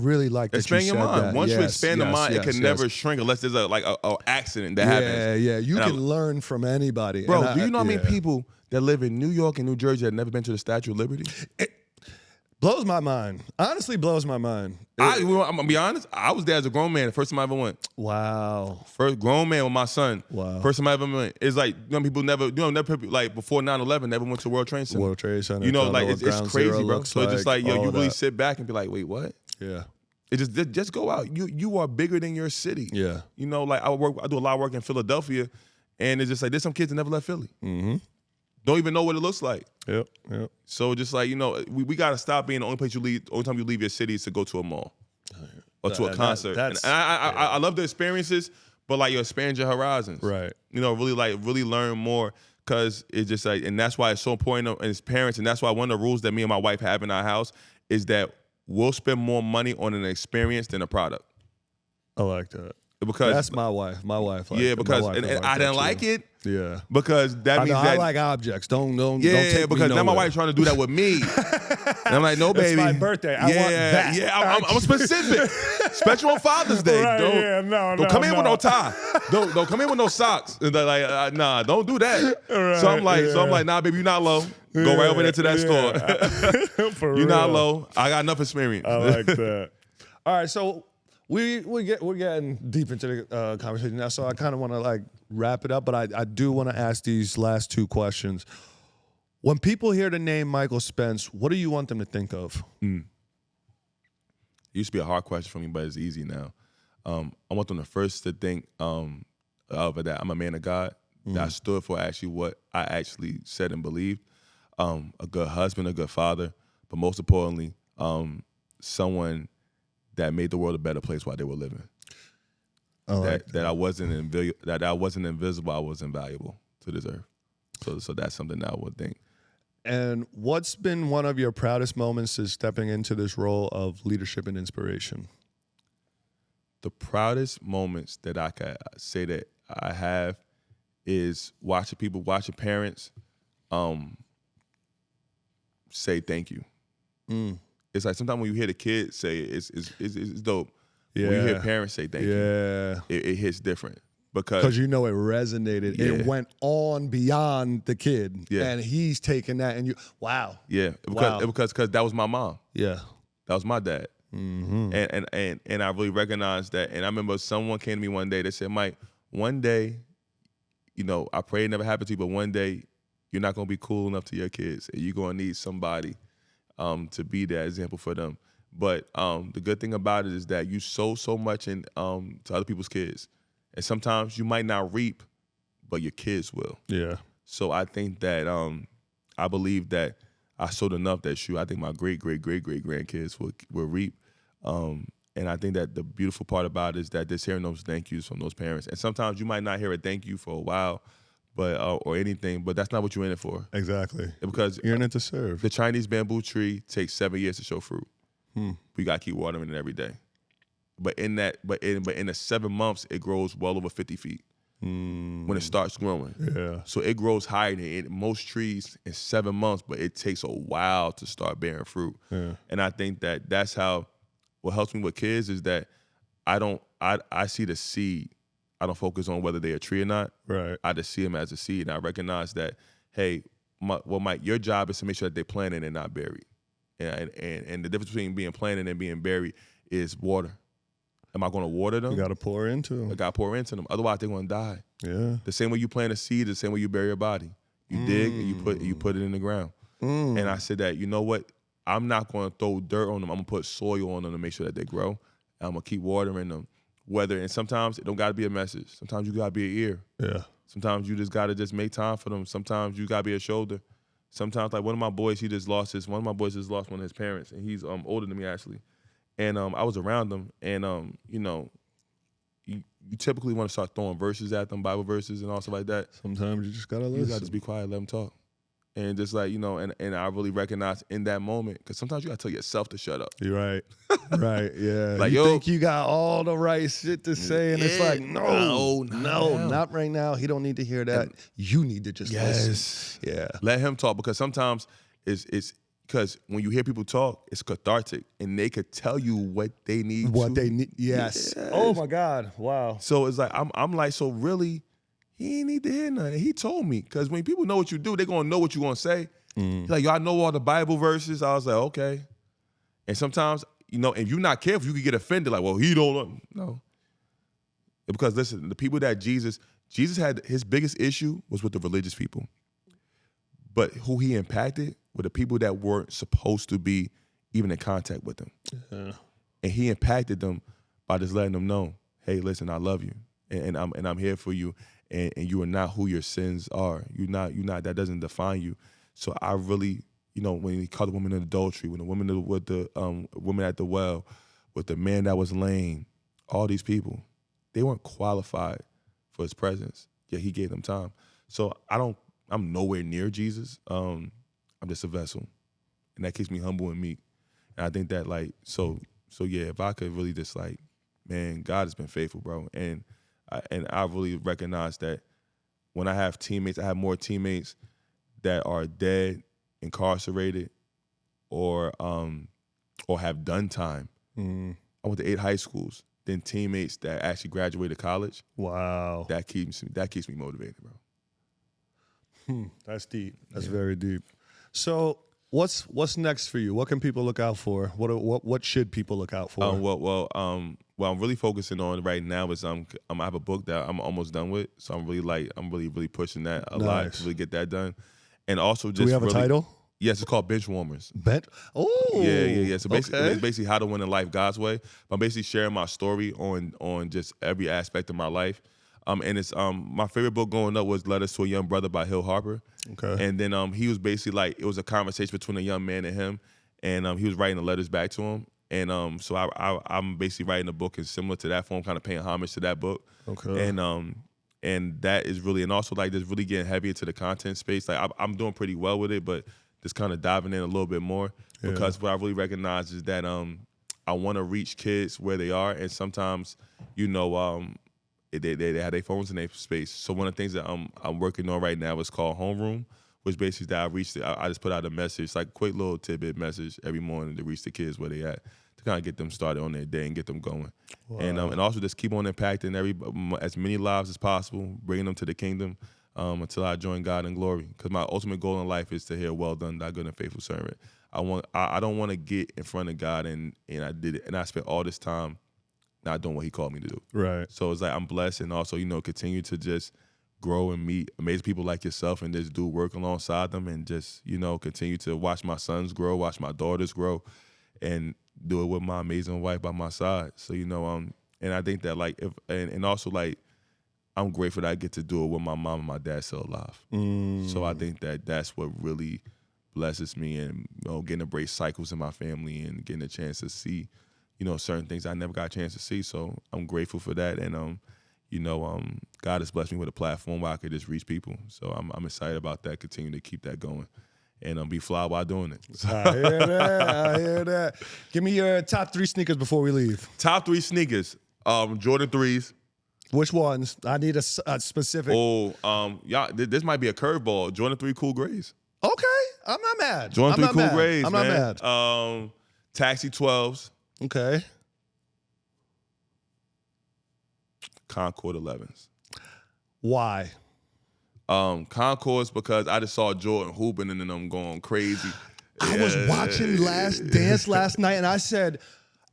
really like that expand you your said mind. that. Once you expand the mind, it can never shrink unless there's a accident that happens. Yeah, you can learn from anybody. Bro, do you know how many people that live in New York and New Jersey that never been to the Statue of Liberty? It blows my mind. Honestly, blows my mind. I'm gonna be honest. I was there as a grown man the first time I ever went. Wow. First grown man with my son. Wow. First time I ever went. It's like people never like before 9/11 never went to World Trade Center. World Trade Center. You know, like it's crazy, bro. So it's just like you really that. sit back and be like, wait, what? Yeah. It just go out. You are bigger than your city. Yeah. You know, like I do a lot of work in Philadelphia, and it's just like there's some kids that never left Philly. Mm-hmm. Don't even know what it looks like. Yep. So just like, we got to stop being the only place you leave. The only time you leave your city is to go to a mall or to a concert. And I love the experiences, but like you expand your horizons. Right. You know, really learn more, because it's just like, and that's why it's so important as parents, and that's why one of the rules that me and my wife have in our house is that we'll spend more money on an experience than a product. I like that. Because that's my wife. My wife. Like, because my wife and I didn't like it. Yeah. Because that means that I like objects. Don't yeah, take because me now my nowhere. wife's trying to do that with me. And I'm like, no, baby. It's my birthday. I want that. Yeah, I'm specific. Especially on Father's Day. Right, don't come in with no tie. Don't come in with no socks. And they're like, nah, don't do that. Right, so I'm like, nah, baby, you're not low. Go right over there to that store. For you're real. not low. I got enough experience. I like that. All right, so we're getting deep into the conversation now, so I kind of want to like wrap it up, but I do want to ask these last 2 questions. When people hear the name Micheal Spence, what do you want them to think of? It used to be a hard question for me, but it's easy now. I want them to first to think of that I'm a man of God, that I stood for actually what I actually said and believed, a good husband, a good father, but most importantly, someone that made the world a better place while they were living. That I wasn't invisible, I was invaluable to this earth. So that's something that I would think. And what's been one of your proudest moments is stepping into this role of leadership and inspiration? The proudest moments that I can say that I have is watching parents say thank you. It's like sometimes when you hear the kids say it, it's dope. Yeah. When you hear parents say thank you, it hits different. Because you know it resonated. Yeah. It went on beyond the kid. Yeah. And he's taking that and you, wow. Yeah. Because that was my mom. Yeah. That was my dad. Mm-hmm. And I really recognized that. And I remember someone came to me one day, they said, Mike, one day, I pray it never happened to you, but one day you're not going to be cool enough to your kids, and you're going to need somebody to be that example for them. But the good thing about it is that you sow so much in to other people's kids. And sometimes you might not reap, but your kids will. Yeah. So I think that I believe that I sowed enough that I think my great grandkids will reap. And I think that the beautiful part about it is that just hearing those thank yous from those parents. And sometimes you might not hear a thank you for a while, but or anything, but that's not what you're in it for. Exactly. Because you're in it to serve. The Chinese bamboo tree takes 7 years to show fruit. Hmm. We gotta keep watering it every day. But in the 7 months, it grows well over 50 feet when it starts growing. Yeah. So it grows higher than most trees in 7 months, but it takes a while to start bearing fruit. Yeah. And I think that that's how what helps me with kids is that I see the seed. I don't focus on whether they're a tree or not. Right. I just see them as a seed, and I recognize that, hey, Mike, your job is to make sure that they're planted and not buried. And the difference between being planted and being buried is water. Am I going to water them? You got to pour into them. I got to pour into them. Otherwise, they're going to die. Yeah. The same way you plant a seed, the same way you bury your body. You dig and you put it in the ground. And I said that, you know what? I'm not going to throw dirt on them. I'm going to put soil on them to make sure that they grow. And I'm going to keep watering them. And sometimes it don't got to be a message. Sometimes you got to be an ear. Yeah. Sometimes you just got to just make time for them. Sometimes you got to be a shoulder. Sometimes, like one of my boys just lost one of his parents, and he's older than me actually. And I was around them, and you typically want to start throwing verses at them, Bible verses and all stuff like that. Sometimes you just gotta listen. You gotta just be quiet, let them talk. And just like, and I really recognize in that moment, because sometimes you gotta tell yourself to shut up. You're right. Right, yeah. Like, you think you got all the right shit to say, and it's like, no, not right now. He don't need to hear that. You need to just listen. Yeah. Let him talk, because sometimes it's because when you hear people talk, it's cathartic, and they could tell you what they need. Yes. Oh my God. Wow. So it's like I'm like, so really, he ain't need to hear nothing. He told me, because when people know what you do, they're gonna know what you're gonna say. He's like, y'all know all the Bible verses. I was like, okay. And sometimes, if you're not careful, you can get offended. Like, well, he don't know. Because listen, the people that Jesus had, his biggest issue was with the religious people. But who he impacted were the people that weren't supposed to be even in contact with him. Yeah. And he impacted them by just letting them know, hey, listen, I love you, and I'm here for you, and you are not who your sins are. You're not. That doesn't define you. So I really, when he called the woman in adultery, when the woman with the woman at the well, with the man that was lame, all these people, they weren't qualified for his presence. Yet he gave them time. So I'm nowhere near Jesus. I'm just a vessel, and that keeps me humble and meek. And I think that so yeah, if I could really just man, God has been faithful, bro. And I really recognize that when I have teammates, I have more teammates that are dead, incarcerated, or have done time. I went to 8 high schools, then teammates that actually graduated college. Wow. That keeps me motivated, bro. That's deep. That's very deep. So what's next for you? What can people look out for? What should people look out for? What I'm really focusing on right now is I have a book that I'm almost done with. So I'm really pushing that a lot to really get that done. And also just do we have a title? Yes, it's called Bench Warmers. Oh. Yeah. So it's basically how to win in life God's way. I'm basically sharing my story on just every aspect of my life. And it's my favorite book growing up was Letters to a Young Brother by Hill Harper. Okay. And then he was basically it was a conversation between a young man and him, and he was writing the letters back to him. And so I'm basically writing a book in similar to that form, kind of paying homage to that book. Okay. And that is really, and also just really getting heavy into the content space. I'm doing pretty well with it, but just kind of diving in a little bit more because what I really recognize is that I want to reach kids where they are, and sometimes they have their phones in their space. So one of the things that I'm working on right now is called Homeroom, which basically I just put out a message, like a quick little tidbit message every morning to reach the kids where they at, to kind of get them started on their day and get them going. Wow. And also just keep on impacting as many lives as possible, bringing them to the kingdom until I join God in glory. Because my ultimate goal in life is to hear, well done, thy good and faithful servant. I don't want to get in front of God and I did it, and I spent all this time not doing what he called me to do. Right. So it's I'm blessed, and also, continue to just grow and meet amazing people like yourself and just do work alongside them, and just, continue to watch my sons grow, watch my daughters grow, and do it with my amazing wife by my side. So, and I think that I'm grateful that I get to do it with my mom and my dad still alive. So I think that that's what really blesses me, and getting to break cycles in my family and getting a chance to see, certain things I never got a chance to see. So I'm grateful for that, and God has blessed me with a platform where I could just reach people. So I'm excited about that. Continue to keep that going, and be fly while doing it. So. I hear that. Give me your top 3 sneakers before we leave. Top 3 sneakers. Jordan 3s. Which ones? I need a specific. This might be a curveball. Jordan 3 Cool Grays. Okay, I'm not mad. Jordan 3 Cool Grays. I'm not mad. Taxi 12s. Okay. Concord 11s. Why? Concords because I just saw Jordan hooping and then I'm going crazy. I was watching Last Dance last night, and I said,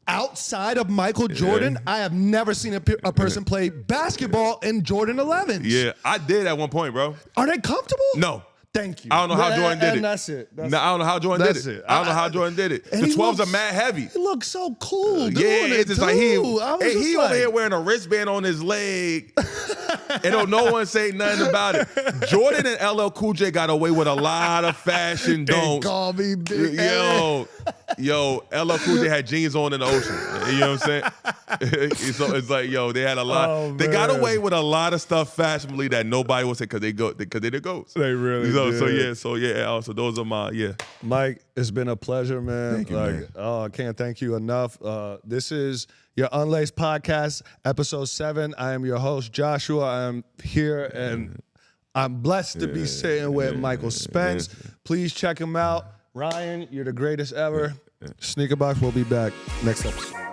outside of Michael Jordan, I have never seen a person play basketball in Jordan 11s. Yeah, I did at one point, bro. Are they comfortable? No. Thank you. I don't know how Jordan did it. And that's it. I don't know how Jordan did it. I don't know how Jordan did it. The 12s are mad heavy. He looks so cool doing it's just too. like he over here wearing a wristband on his leg. And don't no one say nothing about it. Jordan and LL Cool J got away with a lot of fashion don'ts. They call me big. Yo, LL Cool J had jeans on in the ocean. You know what I'm saying? It's like, they had a lot. They got away with a lot of stuff fashionably that nobody would say because they're the ghosts. They really did. So those are my. Mike, it's been a pleasure, man. Thank you, man. I can't thank you enough. This is your Unlaced podcast, episode 7. I am your host, Joshua. I am here, and I'm blessed to be sitting with Micheal Spence. Please check him out. Ryan, you're the greatest ever. Sneaker Box will be back next episode.